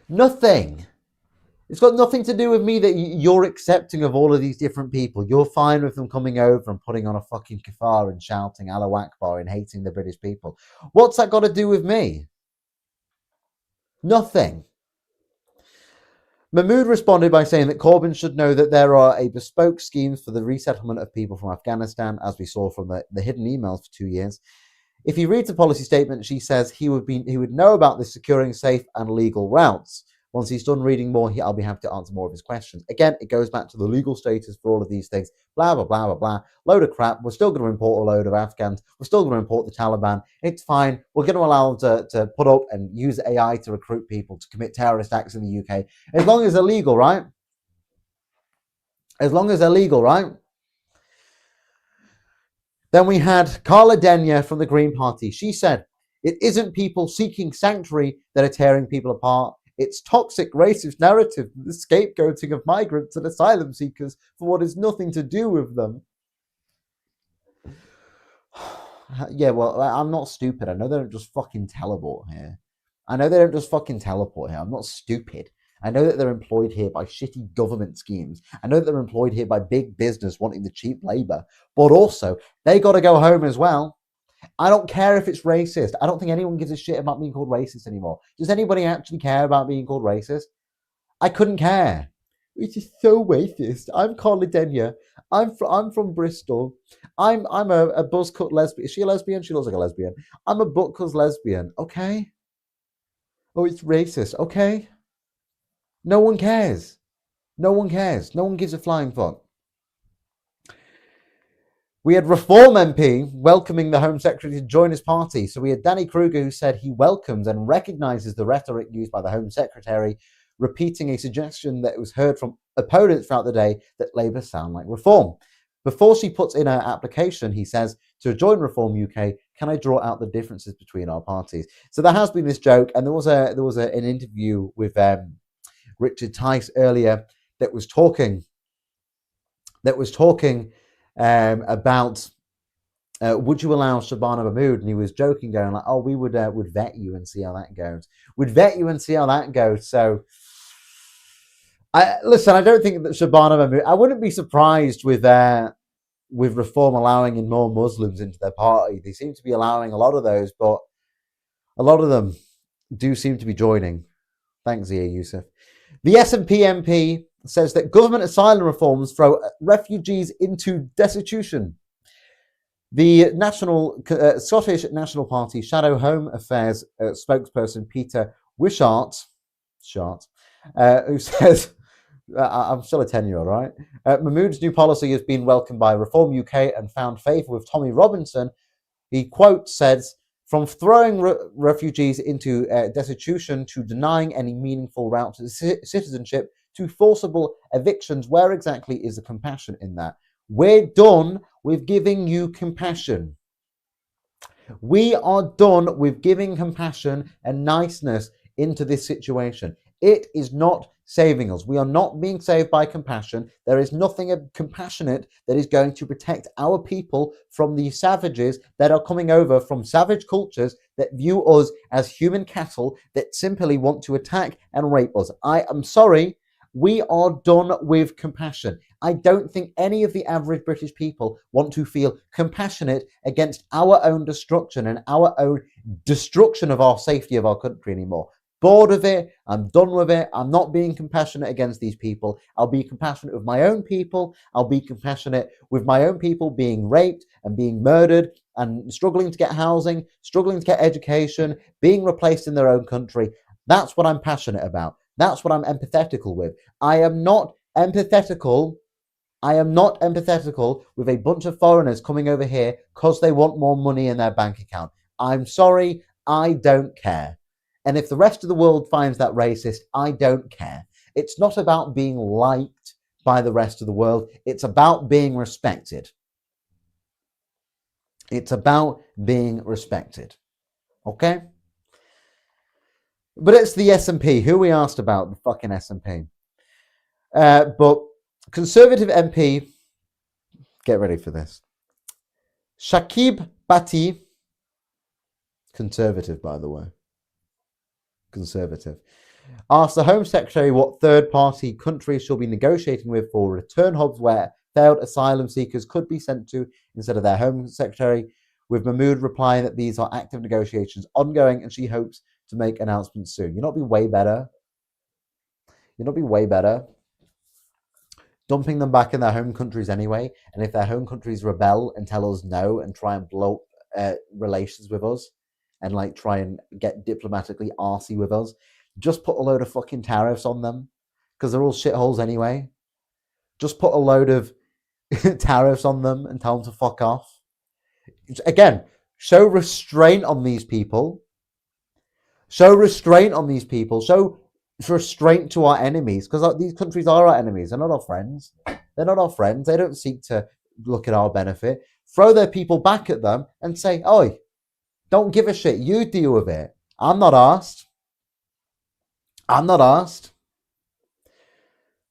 Nothing. It's got nothing to do with me that you're accepting of all of these different people. You're fine with them coming over and putting on a fucking kafar and shouting Allahu Akbar and hating the British people. What's that got to do with me? Nothing. Mahmoud responded by saying that Corbyn should know that there are a bespoke schemes for the resettlement of people from Afghanistan, as we saw from the hidden emails for 2 years. If he reads the policy statement, she says he would know about the securing safe and legal routes. Once he's done reading more, I'll be happy to answer more of his questions. Again, it goes back to the legal status for all of these things. Blah, blah, blah, blah, blah. Load of crap. We're still going to import a load of Afghans. We're still going to import the Taliban. It's fine. We're going to allow them to put up and use AI to recruit people to commit terrorist acts in the UK. As long as they're legal, right? As long as they're legal, right? Then we had Carla Denyer from the Green Party. She said, it isn't people seeking sanctuary that are tearing people apart. It's toxic racist narrative, the scapegoating of migrants and asylum seekers for what has nothing to do with them. Yeah, well, I'm not stupid. I know they don't just fucking teleport here. I'm not stupid. I know that they're employed here by shitty government schemes. I know that they're employed here by big business wanting the cheap labor. But also, they got to go home as well. I don't care if it's racist. I don't think anyone gives a shit about being called racist anymore. Does anybody actually care about being called racist? I couldn't care. It is so racist. I'm Carladenia. I'm from Bristol. I'm a buzz cut lesbian. Is she a lesbian? She looks like a lesbian. I'm a butt cut lesbian. Okay. Oh, it's racist. Okay. No one cares. No one cares. No one gives a flying fuck. We had Reform MP welcoming the Home Secretary to join his party. So we had Danny Kruger, who said he welcomes and recognises the rhetoric used by the Home Secretary, repeating a suggestion that was heard from opponents throughout the day that Labour sound like Reform. Before she puts in her application, he says, to join Reform UK, can I draw out the differences between our parties? So there has been this joke, and there was an interview with Richard Tice earlier that was talking about would you allow Shabana Mahmood? And he was joking, going like, "Oh, we would vet you and see how that goes. Would vet you and see how that goes." So, I don't think that Shabana Mahmood. I wouldn't be surprised with Reform allowing in more Muslims into their party. They seem to be allowing a lot of those, but a lot of them do seem to be joining. Thanks, Zia Youssef. The SNP MP says that government asylum reforms throw refugees into destitution. The Scottish National Party Shadow Home Affairs spokesperson Peter Wishart, who says, I'm still a 10-year-old, right? Mahmood's new policy has been welcomed by Reform UK and found favour with Tommy Robinson. He, quote, says, from throwing refugees into destitution to denying any meaningful route to citizenship to forcible evictions, where exactly is the compassion in that? We're done with giving you compassion. We are done with giving compassion and niceness into this situation. It is not saving us. We are not being saved by compassion. There is nothing compassionate that is going to protect our people from the savages that are coming over from savage cultures that view us as human cattle that simply want to attack and rape us. I am sorry. We are done with compassion. I don't think any of the average British people want to feel compassionate against our own destruction and our own destruction of our safety of our country anymore. Bored of it. I'm done with it. I'm not being compassionate against these people. I'll be compassionate with my own people. I'll be compassionate with my own people being raped and being murdered and struggling to get housing, struggling to get education, being replaced in their own country. That's what I'm passionate about. That's what I'm empathetical with. I am not empathetical with a bunch of foreigners coming over here because they want more money in their bank account. I'm sorry, I don't care. And if the rest of the world finds that racist, I don't care. It's not about being liked by the rest of the world. It's about being respected. It's about being respected. Okay? But it's the SNP. Who we asked about? The fucking SNP. But Conservative MP, get ready for this. Shakib Bati, Conservative, by the way. Conservative. Asked the Home Secretary what third-party countries she'll be negotiating with for return hubs where failed asylum seekers could be sent to instead of their Home Secretary, with Mahmood replying that these are active negotiations ongoing and she hopes to make announcements soon. You'll not be way better. Dumping them back in their home countries anyway, and if their home countries rebel and tell us no and try and blow up relations with us and like try and get diplomatically arsey with us, just put a load of fucking tariffs on them because they're all shitholes anyway. Just put a load of tariffs on them and tell them to fuck off. Again, show restraint on these people. Show restraint to our enemies, because these countries are our enemies. They're not our friends. They don't seek to look at our benefit. Throw their people back at them and say, oi, don't give a shit. You deal with it. I'm not asked.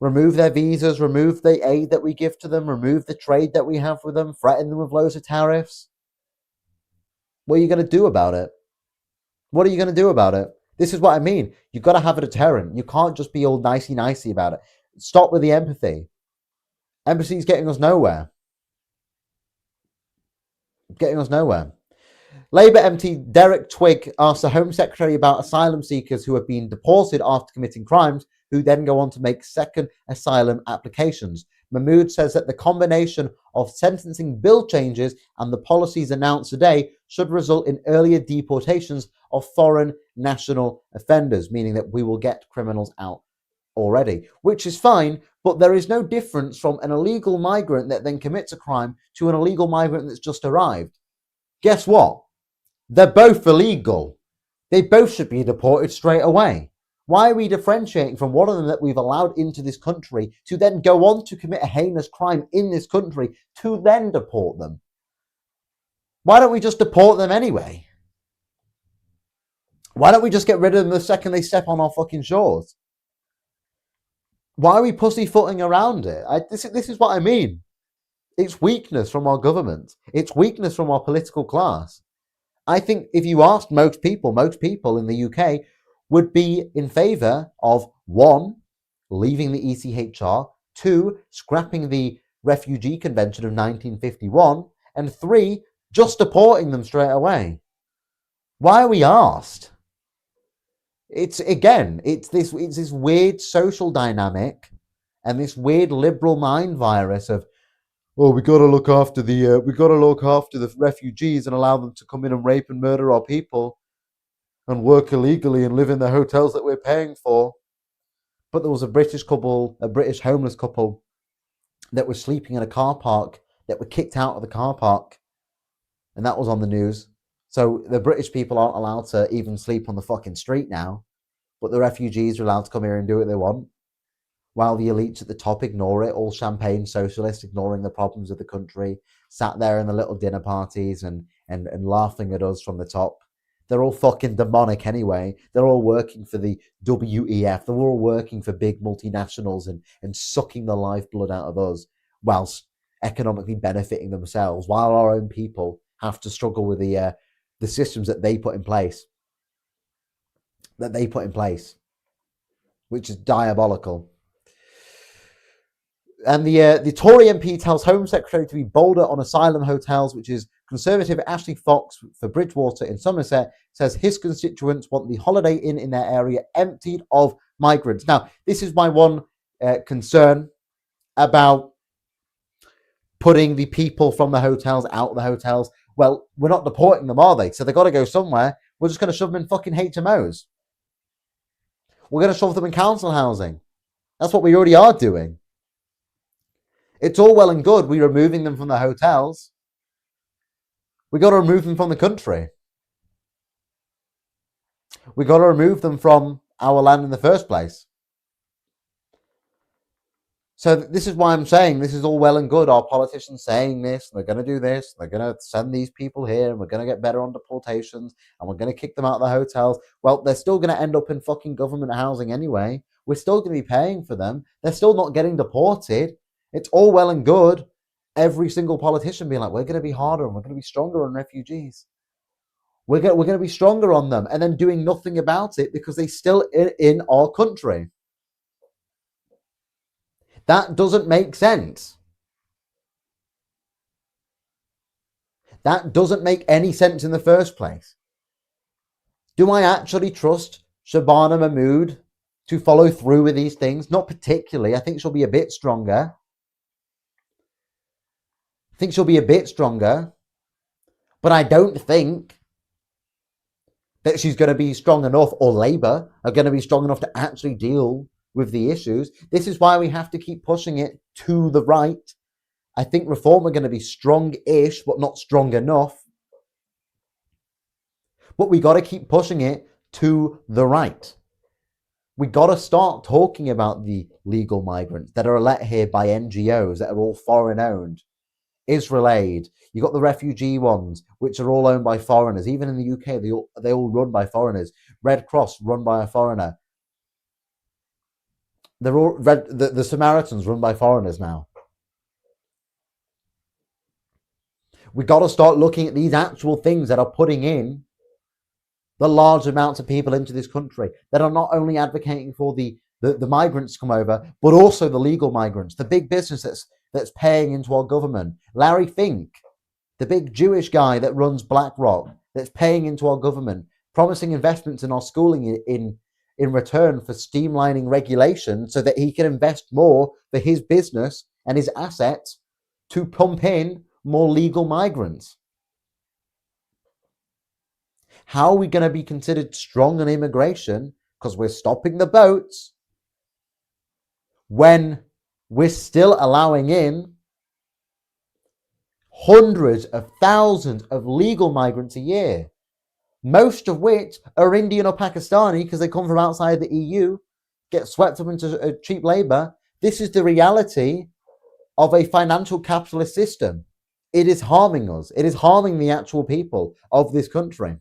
Remove their visas, remove the aid that we give to them, remove the trade that we have with them, threaten them with loads of tariffs. What are you going to do about it? This is what I mean. You've got to have a deterrent. You can't just be all nicey about it. Stop with the empathy. Empathy is getting us nowhere. Labour MP Derek Twigg asked the Home Secretary about asylum seekers who have been deported after committing crimes, who then go on to make second asylum applications. Mahmood says that the combination of sentencing bill changes and the policies announced today should result in earlier deportations of foreign national offenders, meaning that we will get criminals out already, which is fine, but there is no difference from an illegal migrant that then commits a crime to an illegal migrant that's just arrived. Guess what? They're both illegal. They both should be deported straight away. Why are we differentiating from one of them that we've allowed into this country to then go on to commit a heinous crime in this country to then deport them? Why don't we just deport them anyway? Why don't we just get rid of them the second they step on our fucking shores? Why are we pussyfooting around it? This is what I mean. It's weakness from our government. It's weakness from our political class. I think if you asked most people in the UK would be in favour of 1, leaving the ECHR, 2, scrapping the Refugee Convention of 1951, and 3, just deporting them straight away. Why are we asked? It's this weird social dynamic and this weird liberal mind virus of, oh, we got to look after the refugees and allow them to come in and rape and murder our people and work illegally and live in the hotels that we're paying for. But there was a British homeless couple that was sleeping in a car park that were kicked out of the car park, and that was on the news. So the British people aren't allowed to even sleep on the fucking street now, but the refugees are allowed to come here and do what they want, while the elites at the top ignore it, all champagne socialists ignoring the problems of the country, sat there in the little dinner parties and laughing at us from the top. They're all fucking demonic anyway. They're all working for the WEF. They're all working for big multinationals and sucking the lifeblood out of us whilst economically benefiting themselves, while our own people have to struggle with the systems that they put in place. Which is diabolical. And the Tory MP tells Home Secretary to be bolder on asylum hotels, which is Conservative Ashley Fox for Bridgewater in Somerset, says his constituents want the Holiday Inn in their area emptied of migrants. Now, this is my one concern about putting the people from the hotels out of the hotels. Well, we're not deporting them, are they? So they've got to go somewhere. We're just going to shove them in fucking HMOs. We're going to shove them in council housing. That's what we already are doing. It's all well and good we removing them from the hotels. We got to remove them from the country. We got to remove them from our land in the first place. So this is why I'm saying this is all well and good. Our politicians saying this, they're going to do this, they're going to send these people here, and we're going to get better on deportations, and we're going to kick them out of the hotels. Well, they're still going to end up in fucking government housing anyway. We're still going to be paying for them. They're still not getting deported. It's all well and good every single politician being like, we're going to be harder and we're going to be stronger on refugees. We're going to be stronger on them, and then doing nothing about it because they're still in our country. That doesn't make sense. That doesn't make any sense in the first place. Do I actually trust Shabana Mahmood to follow through with these things? Not particularly. I think she'll be a bit stronger. But I don't think that she's going to be strong enough, or Labour are going to be strong enough to actually deal with the issues. This is why we have to keep pushing it to the right. I think Reform are going to be strong-ish, but not strong enough. But we got to keep pushing it to the right. We got to start talking about the legal migrants that are let here by NGOs that are all foreign-owned. Israel Aid. You got the refugee ones, which are all owned by foreigners. Even in the UK, they all run by foreigners. Red Cross run by a foreigner. They're all the Samaritans run by foreigners now. We got to start looking at these actual things that are putting in the large amounts of people into this country, that are not only advocating for the migrants to come over, but also the legal migrants, the big business that's paying into our government. Larry Fink, the big Jewish guy that runs BlackRock, that's paying into our government, promising investments in our schooling in return for streamlining regulation so that he can invest more for his business and his assets to pump in more legal migrants. How are we going to be considered strong on immigration because we're stopping the boats when we're still allowing in hundreds of thousands of legal migrants a year, most of which are Indian or Pakistani because they come from outside the EU, get swept up into cheap labor? This is the reality of a financial capitalist system. It is harming us. It is harming the actual people of this country.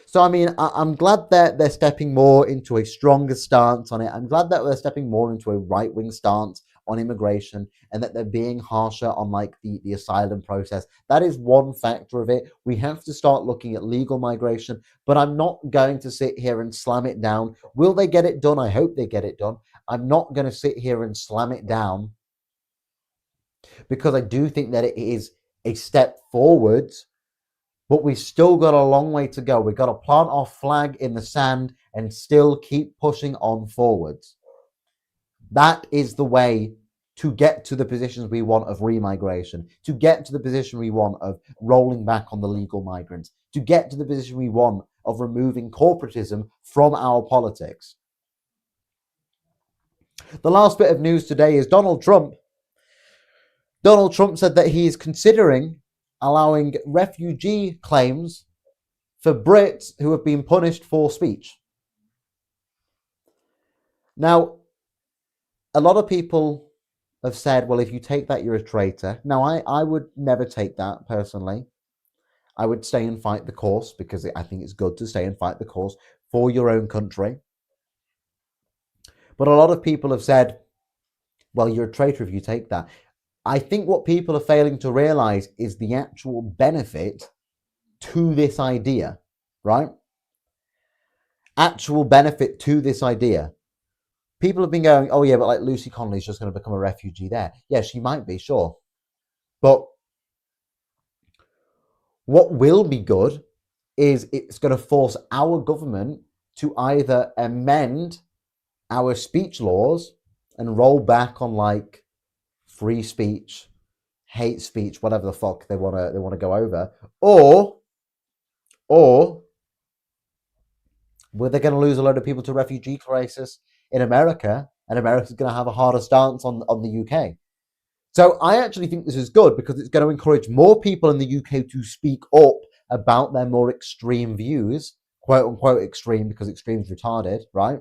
So, I mean, I'm glad that they're stepping more into a stronger stance on it. I'm glad that they're stepping more into a right-wing stance on immigration and that they're being harsher on like the asylum process. That is one factor of it. We have to start looking at legal migration, but I'm not going to sit here and slam it down. Will they get it done? I hope they get it done. I'm not going to sit here and slam it down because I do think that it is a step forwards, but we've still got a long way to go. We've got to plant our flag in the sand and still keep pushing on forwards. That is the way to get to the positions we want of remigration, to get to the position we want of rolling back on the legal migrants, to get to the position we want of removing corporatism from our politics. The last bit of news today is Donald Trump. Donald Trump said that he is considering allowing refugee claims for Brits who have been punished for speech. Now, a lot of people have said, well, if you take that, you're a traitor. Now, I would never take that personally. I would stay and fight the cause because I think it's good to stay and fight the cause for your own country. But a lot of people have said, well, you're a traitor if you take that. I think what people are failing to realize is the actual benefit to this idea, right? Actual benefit to this idea. People have been going, oh yeah, but like Lucy Connolly's just going to become a refugee there. Yeah, she might be, sure. But what will be good is it's going to force our government to either amend our speech laws and roll back on like free speech, hate speech, whatever the fuck they want to go over, or were they going to lose a load of people to refugee crisis in America, and America's going to have a harder stance on the UK. So I actually think this is good because it's going to encourage more people in the UK to speak up about their more extreme views, quote unquote extreme, because extreme's retarded, right?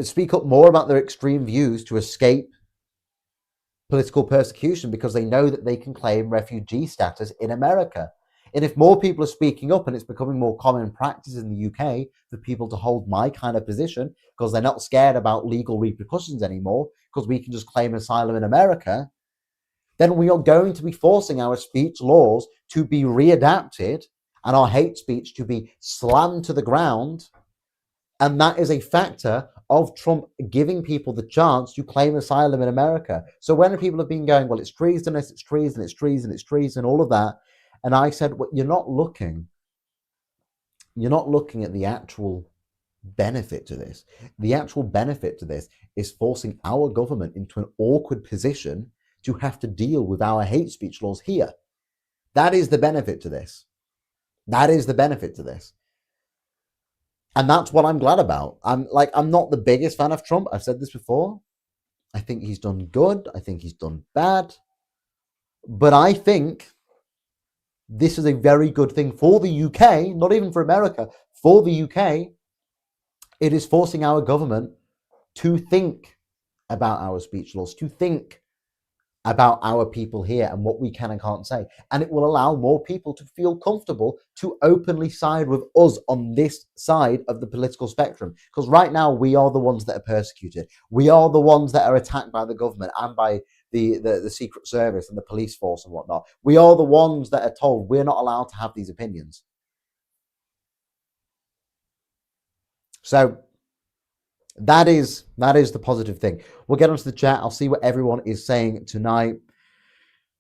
Speak up more about their extreme views to escape political persecution because they know that they can claim refugee status in America. And if more people are speaking up and it's becoming more common practice in the UK for people to hold my kind of position because they're not scared about legal repercussions anymore because we can just claim asylum in America, then we are going to be forcing our speech laws to be readapted and our hate speech to be slammed to the ground. And that is a factor of Trump giving people the chance to claim asylum in America. So when people have been going, well, it's treasonous, it's treason, it's treason, it's treason, all of that. And I said, well, you're not looking at the actual benefit to this. The actual benefit to this is forcing our government into an awkward position to have to deal with our hate speech laws here. That is the benefit to this. That is the benefit to this. And that's what I'm glad about. I'm not the biggest fan of Trump. I've said this before. I think he's done good. I think he's done bad. But I think this is a very good thing for the UK, not even for America, for the UK. It is forcing our government to think about our speech laws, to think about our people here and what we can and can't say. And it will allow more people to feel comfortable to openly side with us on this side of the political spectrum. Because right now, we are the ones that are persecuted. We are the ones that are attacked by the government and by the Secret Service and the police force and whatnot. We are the ones that are told we're not allowed to have these opinions. So that is the positive thing. We'll get onto the chat. I'll see what everyone is saying tonight.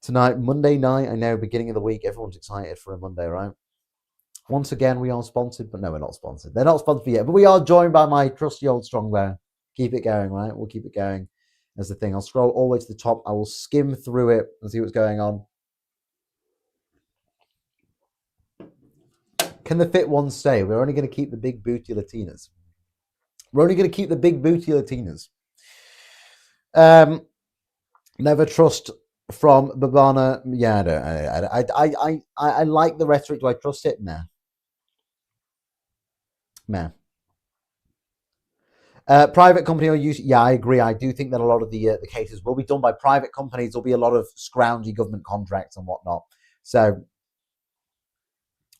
Tonight, Monday night, I know, beginning of the week, everyone's excited for a Monday, right? Once again, we are sponsored, but no, we're not sponsored. They're not sponsored yet, but we are joined by my trusty old strongbow. Keep it going, right? We'll keep it going as the thing. I'll scroll all the way to the top. I will skim through it and see what's going on. Can the fit ones stay? We're only going to keep the big booty Latinas. We're only going to keep the big booty Latinas. Never trust from Babana. Yeah, I like the rhetoric. Do I trust it? Nah. Nah. Private company or use? Yeah, I agree. I do think that a lot of the cases will be done by private companies. There'll be a lot of scroungy government contracts and whatnot. So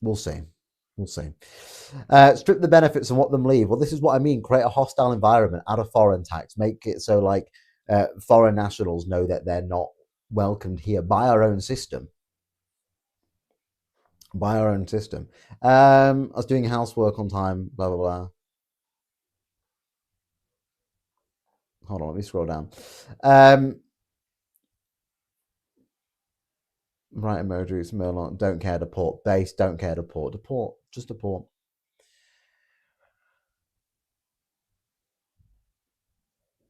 we'll see. We'll see. Strip the benefits and what them leave. Well, this is what I mean. Create a hostile environment. Add a foreign tax. Make it so like foreign nationals know that they're not welcomed here by our own system. By our own system. I was doing housework on time. Blah blah blah. Hold on, let me scroll down. Right emojis, Merlon, don't care, deport. Base, don't care, deport. Deport, just deport.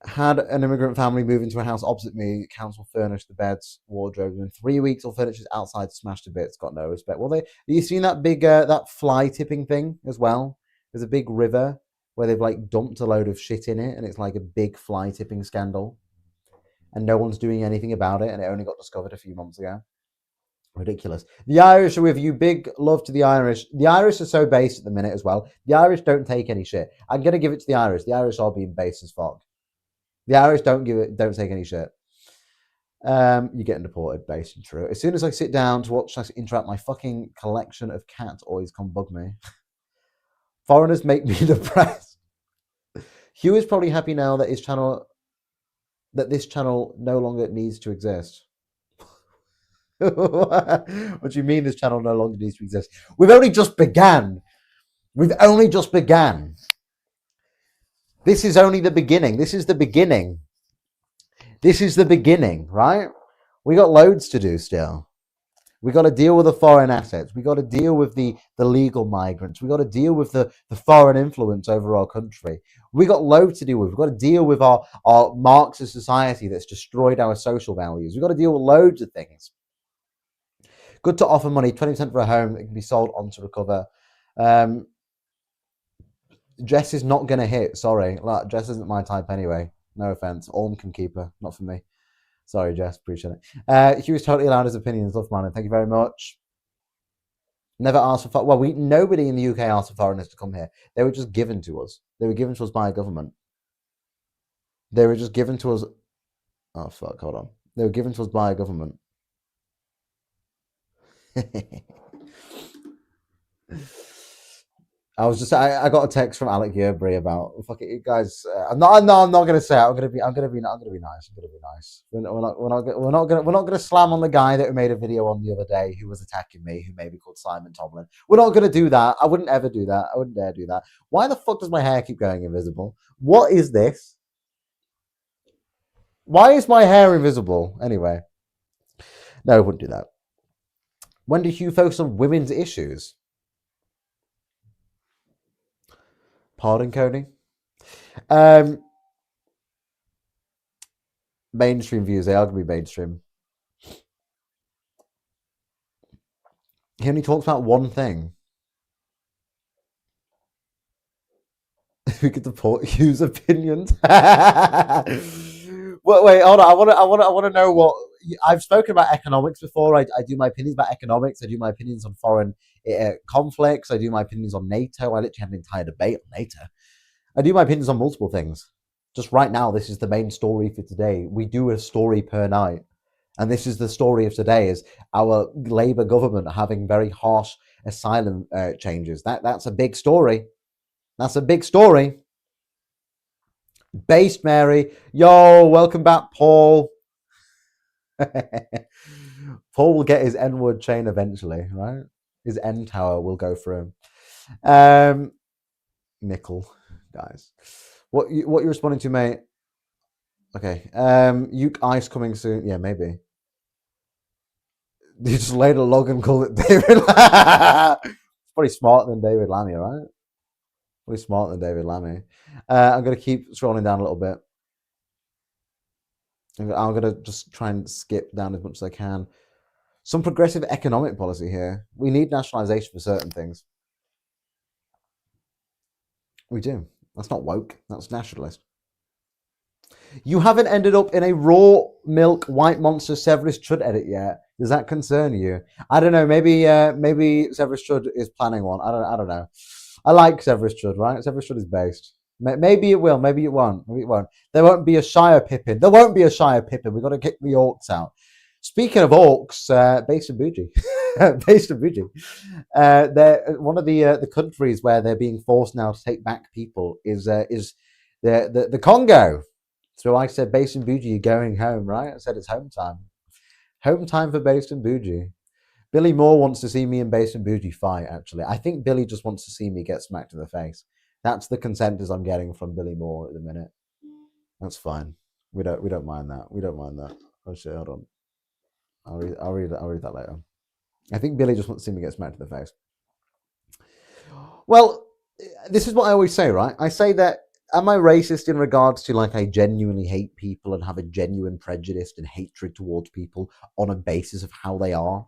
Had an immigrant family move into a house opposite me. Council furnished the beds, wardrobes. In 3 weeks, all furniture's outside smashed to bits. Got no respect. Well, you seen that big that fly tipping thing as well? There's a big river where they've like dumped a load of shit in it, and it's like a big fly tipping scandal, and no one's doing anything about it, and it only got discovered a few months ago. Ridiculous. The Irish are with you. Big love to the Irish. The Irish are so base at the minute as well. The Irish don't take any shit. I'm gonna give it to the Irish. The Irish are being base as fuck. The Irish don't take any shit. You're getting deported, based and true. As soon as I sit down to watch interact, my fucking collection of cat toys come bug me. Foreigners make me depressed. Hugh is probably happy now that this channel no longer needs to exist. What do you mean this channel no longer needs to exist? We've only just began. We've only just began. This is only the beginning. This is the beginning. This is the beginning, right? We got loads to do still. We got to deal with the foreign assets. We got to deal with the legal migrants. We got to deal with the foreign influence over our country. We got loads to deal with. We've got to deal with our Marxist society that's destroyed our social values. We've got to deal with loads of things. Good to offer money, 20% for a home that can be sold on to recover. Jess is not going to hit. Sorry. Jess isn't my type anyway. No offense. Orm can keep her. Not for me. Sorry, Jess. Appreciate it. He was totally allowed his opinions. Love, man. Thank you very much. Never asked for... Well, nobody in the UK asked for foreigners to come here. They were just given to us. They were given to us by a government. They were just given to us... Oh, fuck. Hold on. They were given to us by a government. I got a text from Alec Yerbury about fuck it, guys. I'm not gonna say it. I'm gonna be nice. We're not gonna slam on the guy that we made a video on the other day who was attacking me, who may be called Simon Tomlin. We're not gonna do that. I wouldn't ever do that. I wouldn't dare do that. Why the fuck does my hair keep going invisible? What is this? Why is my hair invisible? Anyway, no, I wouldn't do that. When did Hugh focus on women's issues? Pardon, Cody. Mainstream views, they are going to be mainstream. He only talks about one thing. We could support Hugh's opinions. Well, wait, hold on. I want to know what I've spoken about economics before. I do my opinions about economics. I do my opinions on foreign conflicts. I do my opinions on NATO. I literally have an entire debate on NATO. I do my opinions on multiple things. Just right now, this is the main story for today. We do a story per night. And this is the story of today, is our Labour government having very harsh asylum changes. That's a big story. That's a big story. Based Mary. Yo, welcome back, Paul. Paul will get his N-word chain eventually, right? His N tower will go through him. Nickel, guys. What you responding to, mate? Okay. Uke Ice coming soon. Yeah, maybe. You just laid a log and called it David. It's probably smarter than David Lammy, right? Probably smarter than David Lammy. I'm going to keep scrolling down a little bit. I'm going to just try and skip down as much as I can. Some progressive economic policy here. We need nationalisation for certain things. We do. That's not woke. That's nationalist. You haven't ended up in a raw milk white monster Severus Chud edit yet. Does that concern you? I don't know. Maybe Severus Chud is planning one. I don't know. I like Severus Chud, right? Severus Chud is based. Maybe it will. Maybe it won't. Maybe it won't. There won't be a Shire Pippin. There won't be a Shire Pippin. We've got to kick the orcs out. Speaking of orcs, based in Buji, based in Buji, they're one of the countries where they're being forced now to take back people is the Congo. So I said, based in Buji, you're going home, right? I said it's home time. Home time for based in Buji. Billy Moore wants to see me and based in Buji fight. Actually, I think Billy just wants to see me get smacked in the face. That's the consensus I'm getting from Billy Moore at the minute. That's fine. We don't mind that. We don't mind that. Oh shit! Hold on. I'll read that later. I think Billy just wants to see me get smacked in the face. Well, this is what I always say, right? I say that, am I racist in regards to like I genuinely hate people and have a genuine prejudice and hatred towards people on a basis of how they are,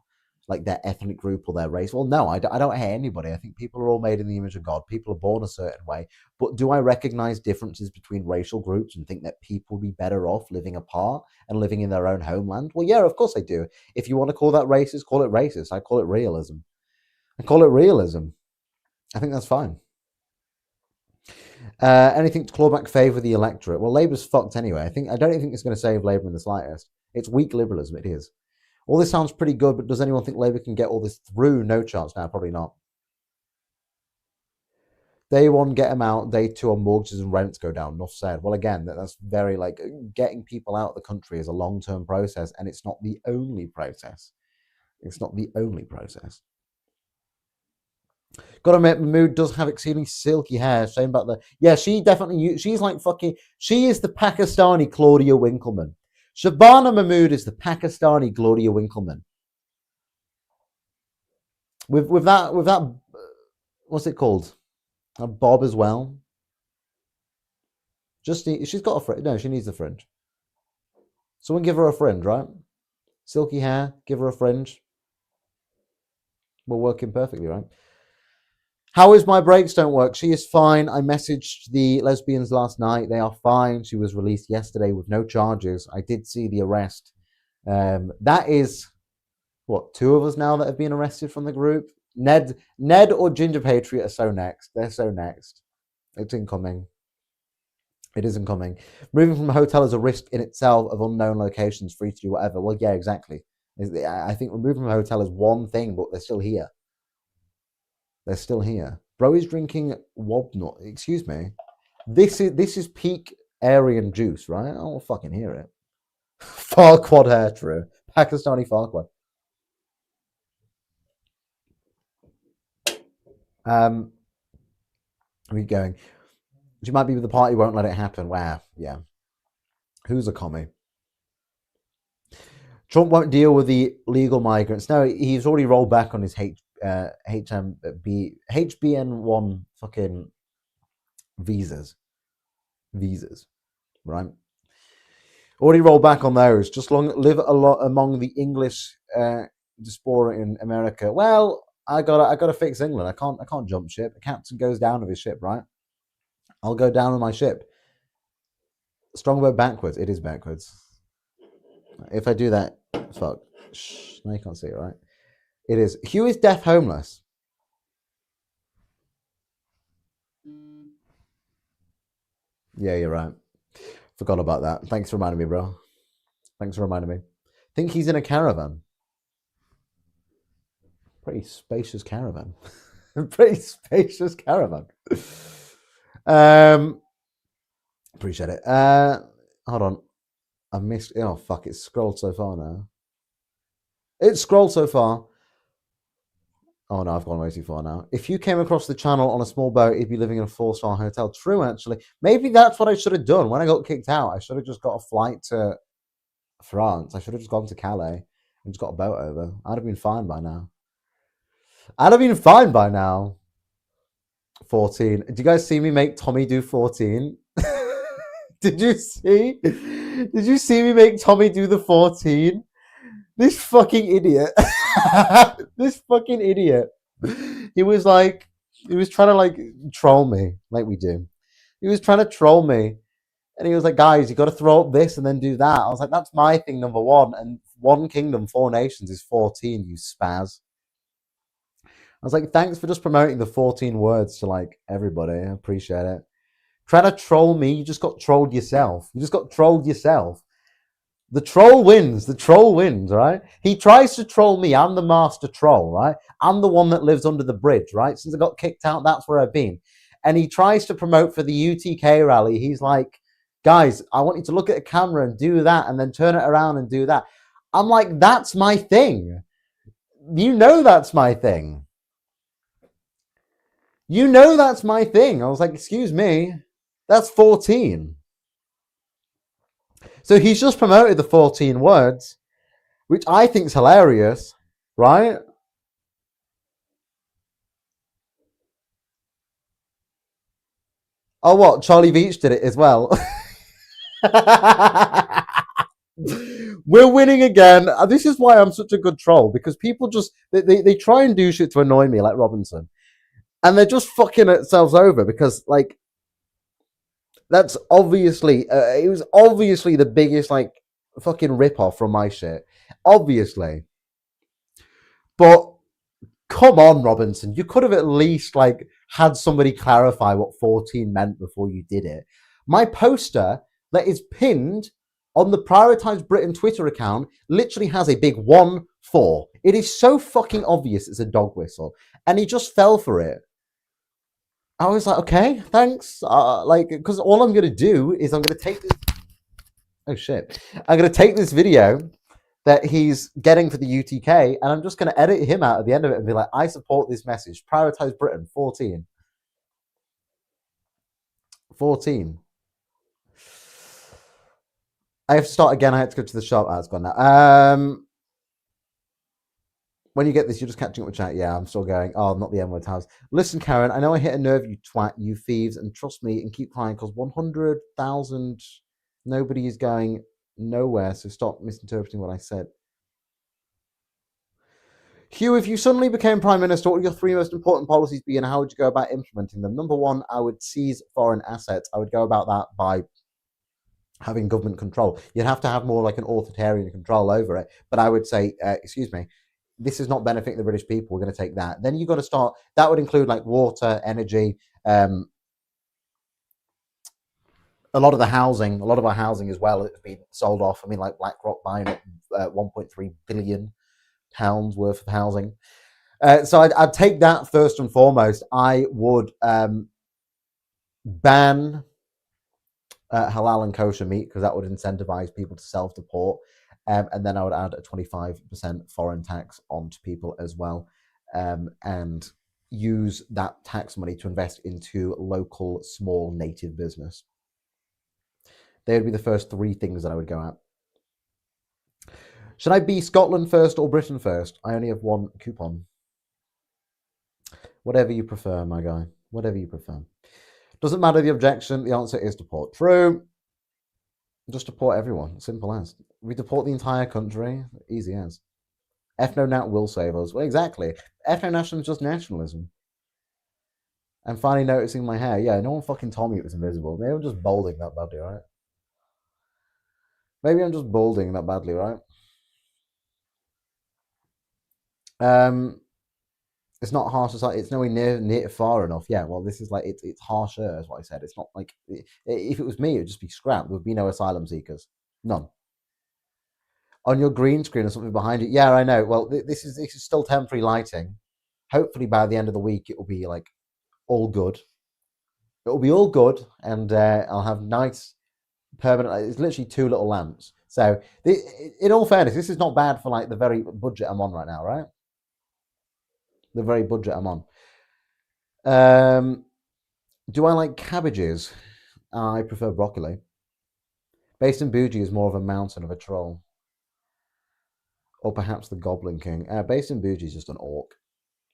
like their ethnic group or their race? Well, no, I don't hate anybody. I think people are all made in the image of God. People are born a certain way. But do I recognize differences between racial groups and think that people would be better off living apart and living in their own homeland? Well, yeah, of course I do. If you want to call that racist, call it racist. I call it realism. I call it realism. I think that's fine. Anything to claw back favour the electorate? Well, Labour's fucked anyway. I don't even think it's going to save Labour in the slightest. It's weak liberalism, it is. All this sounds pretty good, but does anyone think Labour can get all this through? No chance now, probably not. Day one, get them out. Day two, on mortgages and rents go down. Enough said. Well, again, that's very like getting people out of the country is a long-term process, and it's not the only process. It's not the only process. Gotta admit, Mahmood does have exceedingly silky hair. Shame about that. Yeah, she definitely. She's like fucking. She is the Pakistani Claudia Winkleman. Shabana Mahmood is the Pakistani Claudia Winkleman. With that, what's it called? A bob as well. She's got a fringe. No, she needs a fringe. Someone give her a fringe, right? Silky hair, give her a fringe. We're working perfectly, right? How is my brakes don't work? She is fine. I messaged the lesbians last night. They are fine. She was released yesterday with no charges. I did see the arrest. That is, what, 2 of us now that have been arrested from the group? Ned or Ginger Patriot are so next. They're so next. It's incoming. It is incoming. Moving from a hotel is a risk in itself of unknown locations, free to do whatever. Well, yeah, exactly. I think moving from a hotel is one thing, but they're still here. They're still here. Bro is drinking Wobnut. Excuse me. This is peak Aryan juice, right? I'll fucking hear it. Farquad hair, true. Pakistani Farquad. We going. She might be with the party, won't let it happen. Wow, yeah. Who's a commie? Trump won't deal with the legal migrants. No, he's already rolled back on his HBN1 fucking visas, right? Already rolled back on those. Just live a lot among the English diaspora in America. Well, I gotta fix England. I can't jump ship. The captain goes down with his ship, right? I'll go down with my ship. Strongbow backwards. It is backwards. If I do that, fuck. Shh, no, you can't see it, right? It is. Hugh is deaf homeless. Yeah, you're right. Forgot about that. Thanks for reminding me, bro. Thanks for reminding me. Think he's in a caravan. Pretty spacious caravan. Pretty spacious caravan. Appreciate it. Hold on. I missed. Oh fuck! It's scrolled so far now. It's scrolled so far. Oh no, I've gone way too far now. If you came across the channel on a small boat, you'd be living in a 4-star hotel. True, actually. Maybe that's what I should have done. When I got kicked out, I should have just got a flight to France. I should have just gone to Calais and just got a boat over. I'd have been fine by now. I'd have been fine by now. 14. Did you guys see me make Tommy do 14? Did you see? Did you see me make Tommy do the 14? This fucking idiot. This fucking idiot. He was like, he was trying to like troll me, like we do. He was trying to troll me. And he was like, guys, you got to throw up this and then do that. I was like, that's my thing, number one. And one kingdom, four nations is 14, you spaz. I was like, thanks for just promoting the 14 words to like everybody. I appreciate it. Trying to troll me, you just got trolled yourself. You just got trolled yourself. The troll wins. The troll wins, right? He tries to troll me. I'm the master troll, right? I'm the one that lives under the bridge, right? Since I got kicked out, that's where I've been. And he tries to promote for the UTK rally. He's like, guys, I want you to look at a camera and do that and then turn it around and do that. I'm like, that's my thing. You know that's my thing. You know that's my thing. I was like, excuse me, that's 14. So he's just promoted the 14 words, which I think is hilarious, right? Oh, what? Charlie Veach did it as well. We're winning again. This is why I'm such a good troll, because people just, they try and do shit to annoy me, like Robinson. And they're just fucking themselves over because, like, that's obviously, it was obviously the biggest, like, fucking rip-off from my shit. Obviously. But come on, Robinson. You could have at least, like, had somebody clarify what 14 meant before you did it. My poster that is pinned on the Prioritise Britain Twitter account literally has a big 1-4. It is so fucking obvious it's a dog whistle. And he just fell for it. I was like, okay, thanks. Like, because all I'm going to do is I'm going to take this. Oh, shit. I'm going to take this video that he's getting for the UTK and I'm just going to edit him out at the end of it and be like, I support this message. Prioritise Britain, 14. 14. I have to start again. I had to go to the shop. It's gone now. When you get this, you're just catching up with chat. Yeah, I'm still going. Oh, not the N-word house. Listen, Karen, I know I hit a nerve, you twat, you thieves, and trust me and keep crying because 100,000, nobody is going nowhere. So stop misinterpreting what I said. Hugh, if you suddenly became Prime Minister, what would your three most important policies be and how would you go about implementing them? Number one, I would seize foreign assets. I would go about that by having government control. You'd have to have more like an authoritarian control over it. But I would say, excuse me, this is not benefiting the British people. We're going to take that. Then you've got to start. That would include like water, energy, a lot of the housing. A lot of our housing as well has been sold off. I mean, like BlackRock buying up 1.3 billion pounds worth of housing. So I'd take that first and foremost. I would ban halal and kosher meat because that would incentivize people to self-deport. And then I would add a 25% foreign tax onto people as well, and use that tax money to invest into local small native business. They would be the first three things that I would go at. Should I be Scotland first or Britain first? I only have one coupon. Whatever you prefer, my guy. Whatever you prefer. Doesn't matter the objection. The answer is deport. True. Just deport everyone. Simple as. We deport the entire country. Easy as. Ethno-nat will save us. Well, exactly. Ethno-nationalism is just nationalism. I'm finally noticing my hair. Yeah, no one fucking told me it was invisible. Maybe I'm just balding that badly, right? Maybe I'm just balding that badly, right? It's not harsh. It's nowhere near far enough. Yeah, well, this is like it's harsher, is what I said. It's not like if it was me, it would just be scrapped. There would be no asylum seekers, none. On your green screen or something behind it. Yeah, I know. Well, this is still temporary lighting. Hopefully, by the end of the week, it will be like all good. It will be all good, and I'll have nice permanent. It's literally two little lamps. So, in all fairness, this is not bad for like the very budget I'm on right now, right? The very budget I'm on. Do I like cabbages? I prefer broccoli. Based in Bougie is more of a mountain of a troll. Or perhaps the Goblin King. Basin Bougie is just an orc.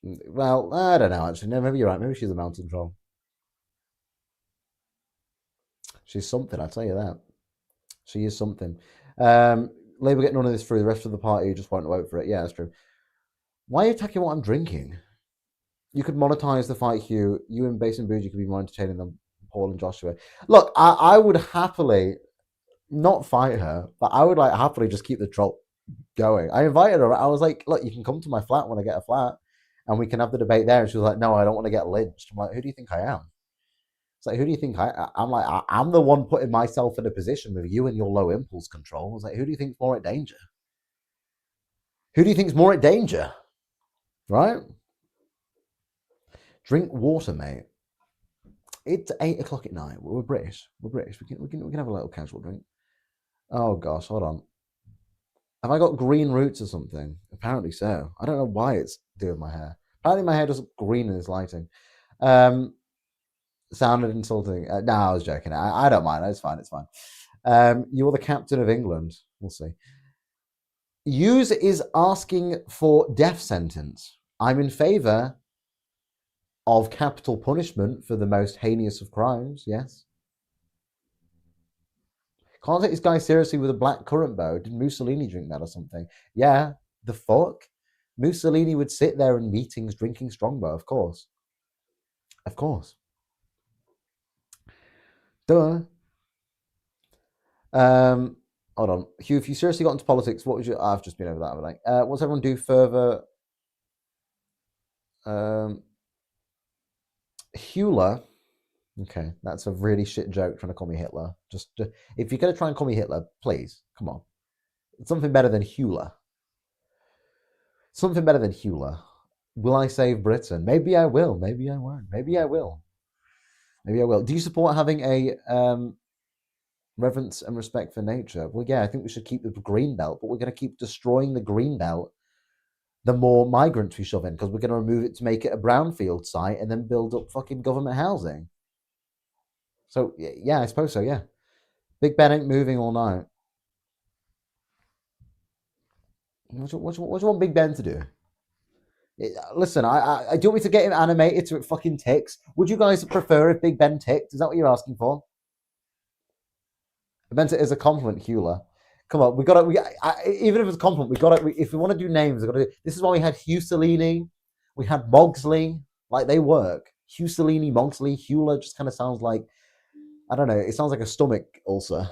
Well, I don't know, actually. No, maybe you're right. Maybe she's a mountain troll. She's something, I tell you that. She is something. Labour get none of this through. The rest of the party just won't vote for it. Yeah, that's true. Why are you attacking what I'm drinking? You could monetize the fight, Hugh. You and Basin Bougie could be more entertaining than Paul and Joshua. Look, I would happily not fight her, but I would like happily just keep the troll going. I invited her. I was like, look, you can come to my flat when I get a flat and we can have the debate there. And she was like, no, I don't want to get lynched. I'm like, who do you think I am? It's like, who do you think I'm like, I'm the one putting myself in a position with you and your low impulse control. I was like, who do you think's more at danger? Who do you think's more at danger? Right? Drink water, mate. It's 8 o'clock at night. We're British. We're British. We can have a little casual drink. Oh gosh, hold on. Have I got green roots or something? Apparently so. I don't know why it's doing my hair. Apparently my hair does look green in this lighting. Sounded insulting. No, I was joking. I don't mind. It's fine. It's fine. You're the captain of England. We'll see. Hughes is asking for death sentence. I'm in favour of capital punishment for the most heinous of crimes. Yes. Can't take this guy seriously with a black currant bow. Did Mussolini drink that or something? Yeah. The fuck? Mussolini would sit there in meetings drinking Strongbow, of course. Of course. Duh. Hold on. Hugh, if you seriously got into politics, what would you... I've just been over that, haven't I? What's everyone do further? Hewler. Okay, that's a really shit joke trying to call me Hitler. Just if you're going to try and call me Hitler, please, come on. It's something better than Hewler. Something better than Hewler. Will I save Britain? Maybe I will. Maybe I won't. Maybe I will. Maybe I will. Do you support having a reverence and respect for nature? Well, yeah, I think we should keep the green belt, but we're going to keep destroying the green belt the more migrants we shove in, because we're going to remove it to make it a brownfield site and then build up fucking government housing. So, yeah, I suppose so, yeah. Big Ben ain't moving all night. What do you want Big Ben to do? Listen, I do you want me to get him animated so it fucking ticks? Would you guys prefer if Big Ben ticked? Is that what you're asking for? I meant it as a compliment, Hewler. Come on, even if it's a compliment, we got to. If we want to do names, we got to. This is why we had Hussolini, we had Mogsley. Like they work. Hussolini, Mogsley, Hewler just kind of sounds like, I don't know. It sounds like a stomach ulcer.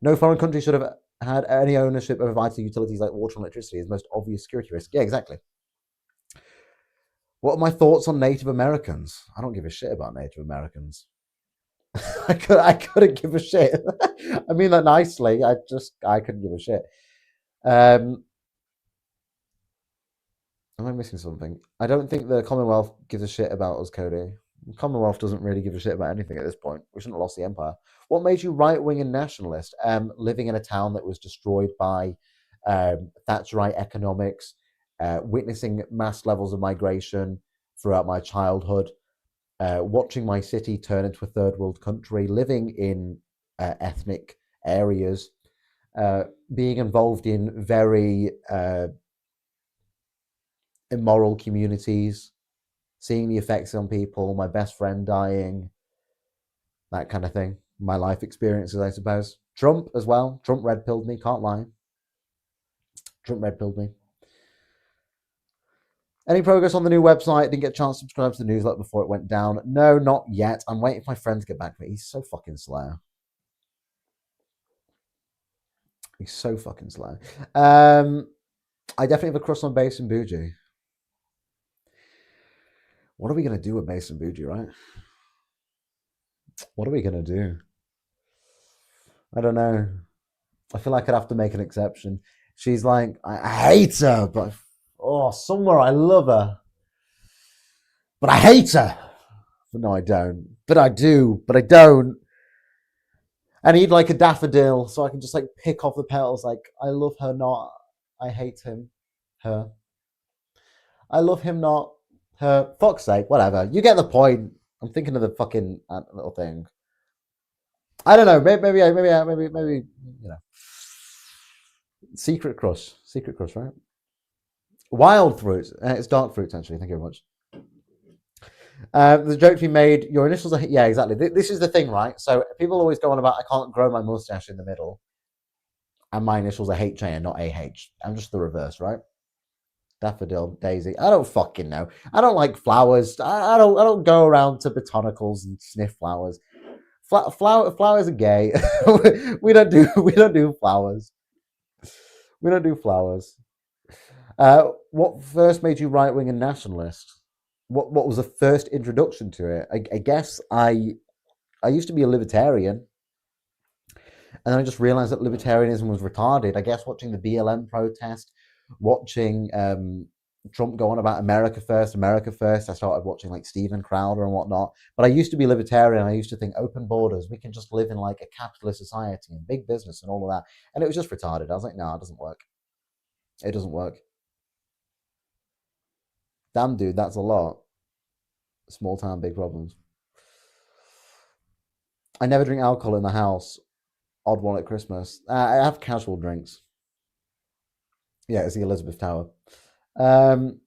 No foreign country should have had any ownership over vital utilities like water and electricity is the most obvious security risk. Yeah, exactly. What are my thoughts on Native Americans? I don't give a shit about Native Americans. I couldn't give a shit. I mean that nicely. I couldn't give a shit. Am I missing something? I don't think the Commonwealth gives a shit about us, Cody. The Commonwealth doesn't really give a shit about anything at this point. We shouldn't have lost the empire. What made you right wing and nationalist? Living in a town that was destroyed by Thatcherite economics, witnessing mass levels of migration throughout my childhood, watching my city turn into a third world country, living in ethnic areas, being involved in very immoral communities, seeing the effects on people, my best friend dying, that kind of thing. My life experiences, I suppose. Trump as well. Trump red pilled me, can't lie. Trump red pilled me. Any progress on the new website? Didn't get a chance to subscribe to the newsletter before it went down. No, not yet. I'm waiting for my friend to get back to me. He's so fucking slow. He's so fucking slow. I definitely have a crush on Bass and Bougie. What are we going to do with Bass and Bougie, right? What are we going to do? I don't know. I feel like I'd have to make an exception. She's like, I hate her, but somewhere I love her. But I hate her. But no, I don't. But I do. But I don't. I need like a daffodil so I can just like pick off the petals. Like, I love her not. I hate him. Her. I love him not. Her. Fuck's sake. Whatever. You get the point. I'm thinking of the fucking little thing. I don't know. Maybe, you know. Secret crush, right? Wild fruits. It's dark fruits, actually. Thank you very much. The joke to be made. Your initials are yeah, exactly. This is the thing, right? So people always go on about I can't grow my mustache in the middle, and my initials are HA and not AH. I'm just the reverse, right? Daffodil, daisy. I don't fucking know. I don't like flowers. I don't go around to botanicals and sniff flowers. Flowers are gay. We don't do flowers. We don't do flowers. What first made you right wing and nationalist? What was the first introduction to it? I guess I used to be a libertarian, and then I just realized that libertarianism was retarded. I guess watching the BLM protest, watching Trump go on about America first. I started watching like Steven Crowder and whatnot. But I used to be libertarian. I used to think open borders. We can just live in like a capitalist society and big business and all of that. And it was just retarded. I was like, no, it doesn't work. It doesn't work. Damn, dude, that's a lot. Small town, big problems. I never drink alcohol in the house. Odd one at Christmas. I have casual drinks. Yeah, it's the Elizabeth Tower. Um,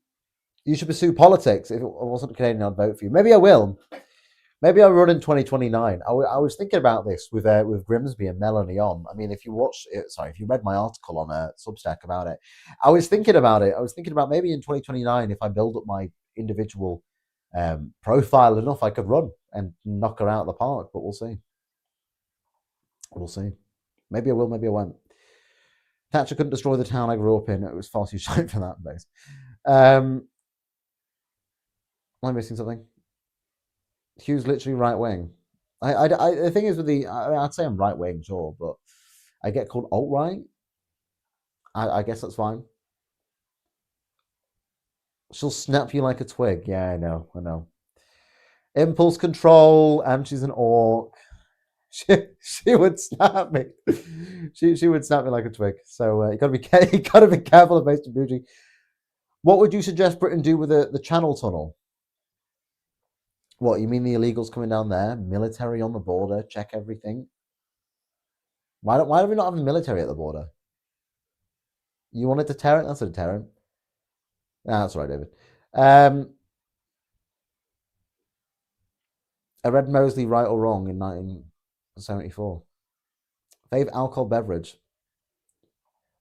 you should pursue politics. If it wasn't Canadian, I'd vote for you. Maybe I will. Maybe I'll run in 2029. I was thinking about this with Grimsby and Melanie on. I mean, if you watch it, sorry, if you read my article on Substack about it, I was thinking about it. I was thinking about maybe in 2029, if I build up my individual profile enough, I could run and knock her out of the park. But we'll see. We'll see. Maybe I will. Maybe I won't. Thatcher couldn't destroy the town I grew up in. It was far too shite for that base. Am I missing something? Hugh's literally right wing. The thing is with I'd say I'm right wing, sure, but I get called alt right. I guess that's fine. She'll snap you like a twig. Yeah, I know. Impulse control, and she's an orc. She would snap me. She would snap me like a twig. So you gotta be careful of Mr. Bougie. What would you suggest Britain do with the Channel Tunnel? What, you mean the illegals coming down there? Military on the border, check everything. Why do we not have the military at the border? You wanted to deterrent? That's a deterrent. That's right, David. I read Mosley right or wrong in 1974. Favorite alcohol beverage.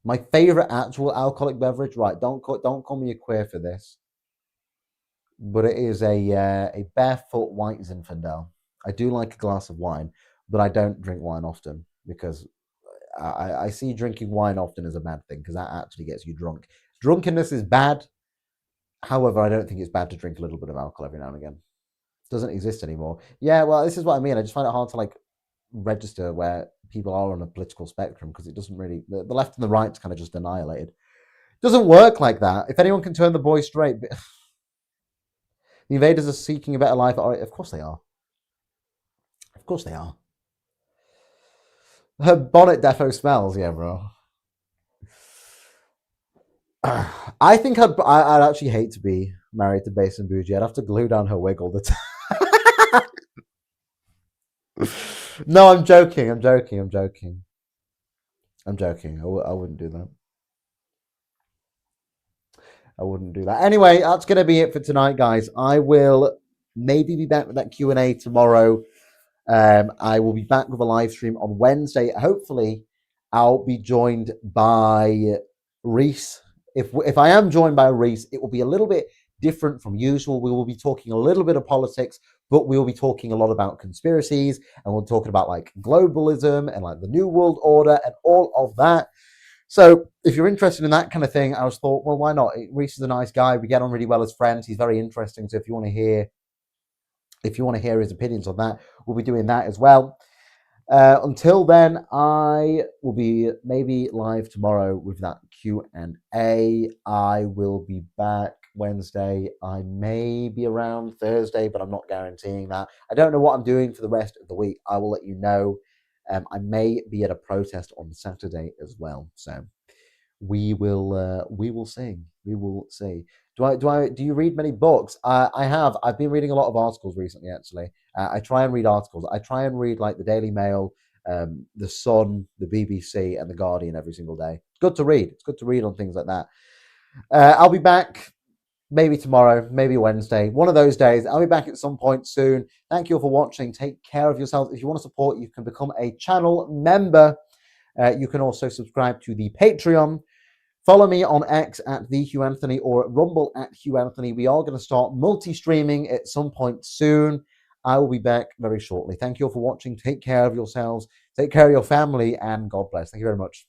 My favorite actual alcoholic beverage, right? Don't call me a queer for this, but it is a barefoot white Zinfandel. I do like a glass of wine, but I don't drink wine often because I see drinking wine often as a bad thing because that actually gets you drunk. Drunkenness is bad. However, I don't think it's bad to drink a little bit of alcohol every now and again. It doesn't exist anymore. Yeah, well, this is what I mean. I just find it hard to like register where people are on a political spectrum because it doesn't really the left and the right's kind of just annihilated. It doesn't work like that. If anyone can turn the boy straight, the invaders are seeking a better life. Of course they are. Of course they are. Her bonnet defo smells, yeah, bro. I think I'd actually hate to be married to Base and Bougie. I'd have to glue down her wig all the time. No, I'm joking. I'm joking. I wouldn't do that. I wouldn't do that. Anyway, that's going to be it for tonight, guys. I will maybe be back with that Q&A tomorrow. I will be back with a live stream on Wednesday. Hopefully, I'll be joined by Reese. If I am joined by Reese, it will be a little bit different from usual. We will be talking a little bit of politics, but we will be talking a lot about conspiracies, and we're talking about like globalism and like the New World Order and all of that. So if you're interested in that kind of thing, I was thought, well, why not? Reese is a nice guy. We get on really well as friends. He's very interesting. So if you want to hear his opinions on that, we'll be doing that as well. Until then, I will be maybe live tomorrow with that Q&A. I will be back Wednesday. I may be around Thursday, but I'm not guaranteeing that. I don't know what I'm doing for the rest of the week. I will let you know. I may be at a protest on Saturday as well. So we will see. We will see. Do you read many books? I have. I've been reading a lot of articles recently. Actually, I try and read articles. I try and read like the Daily Mail The Sun, the BBC, and the Guardian every single day. It's good to read. It's good to read on things like that. I'll be back maybe tomorrow, maybe Wednesday, one of those days. I'll be back at some point soon. Thank you all for watching. Take care of yourselves. If you want to support, you can become a channel member. You can also subscribe to the Patreon. Follow me on X at the Hugh Anthony or Rumble at Hugh Anthony. We are going to start multi-streaming at some point soon. I will be back very shortly. Thank you all for watching. Take care of yourselves. Take care of your family, and God bless. Thank you very much.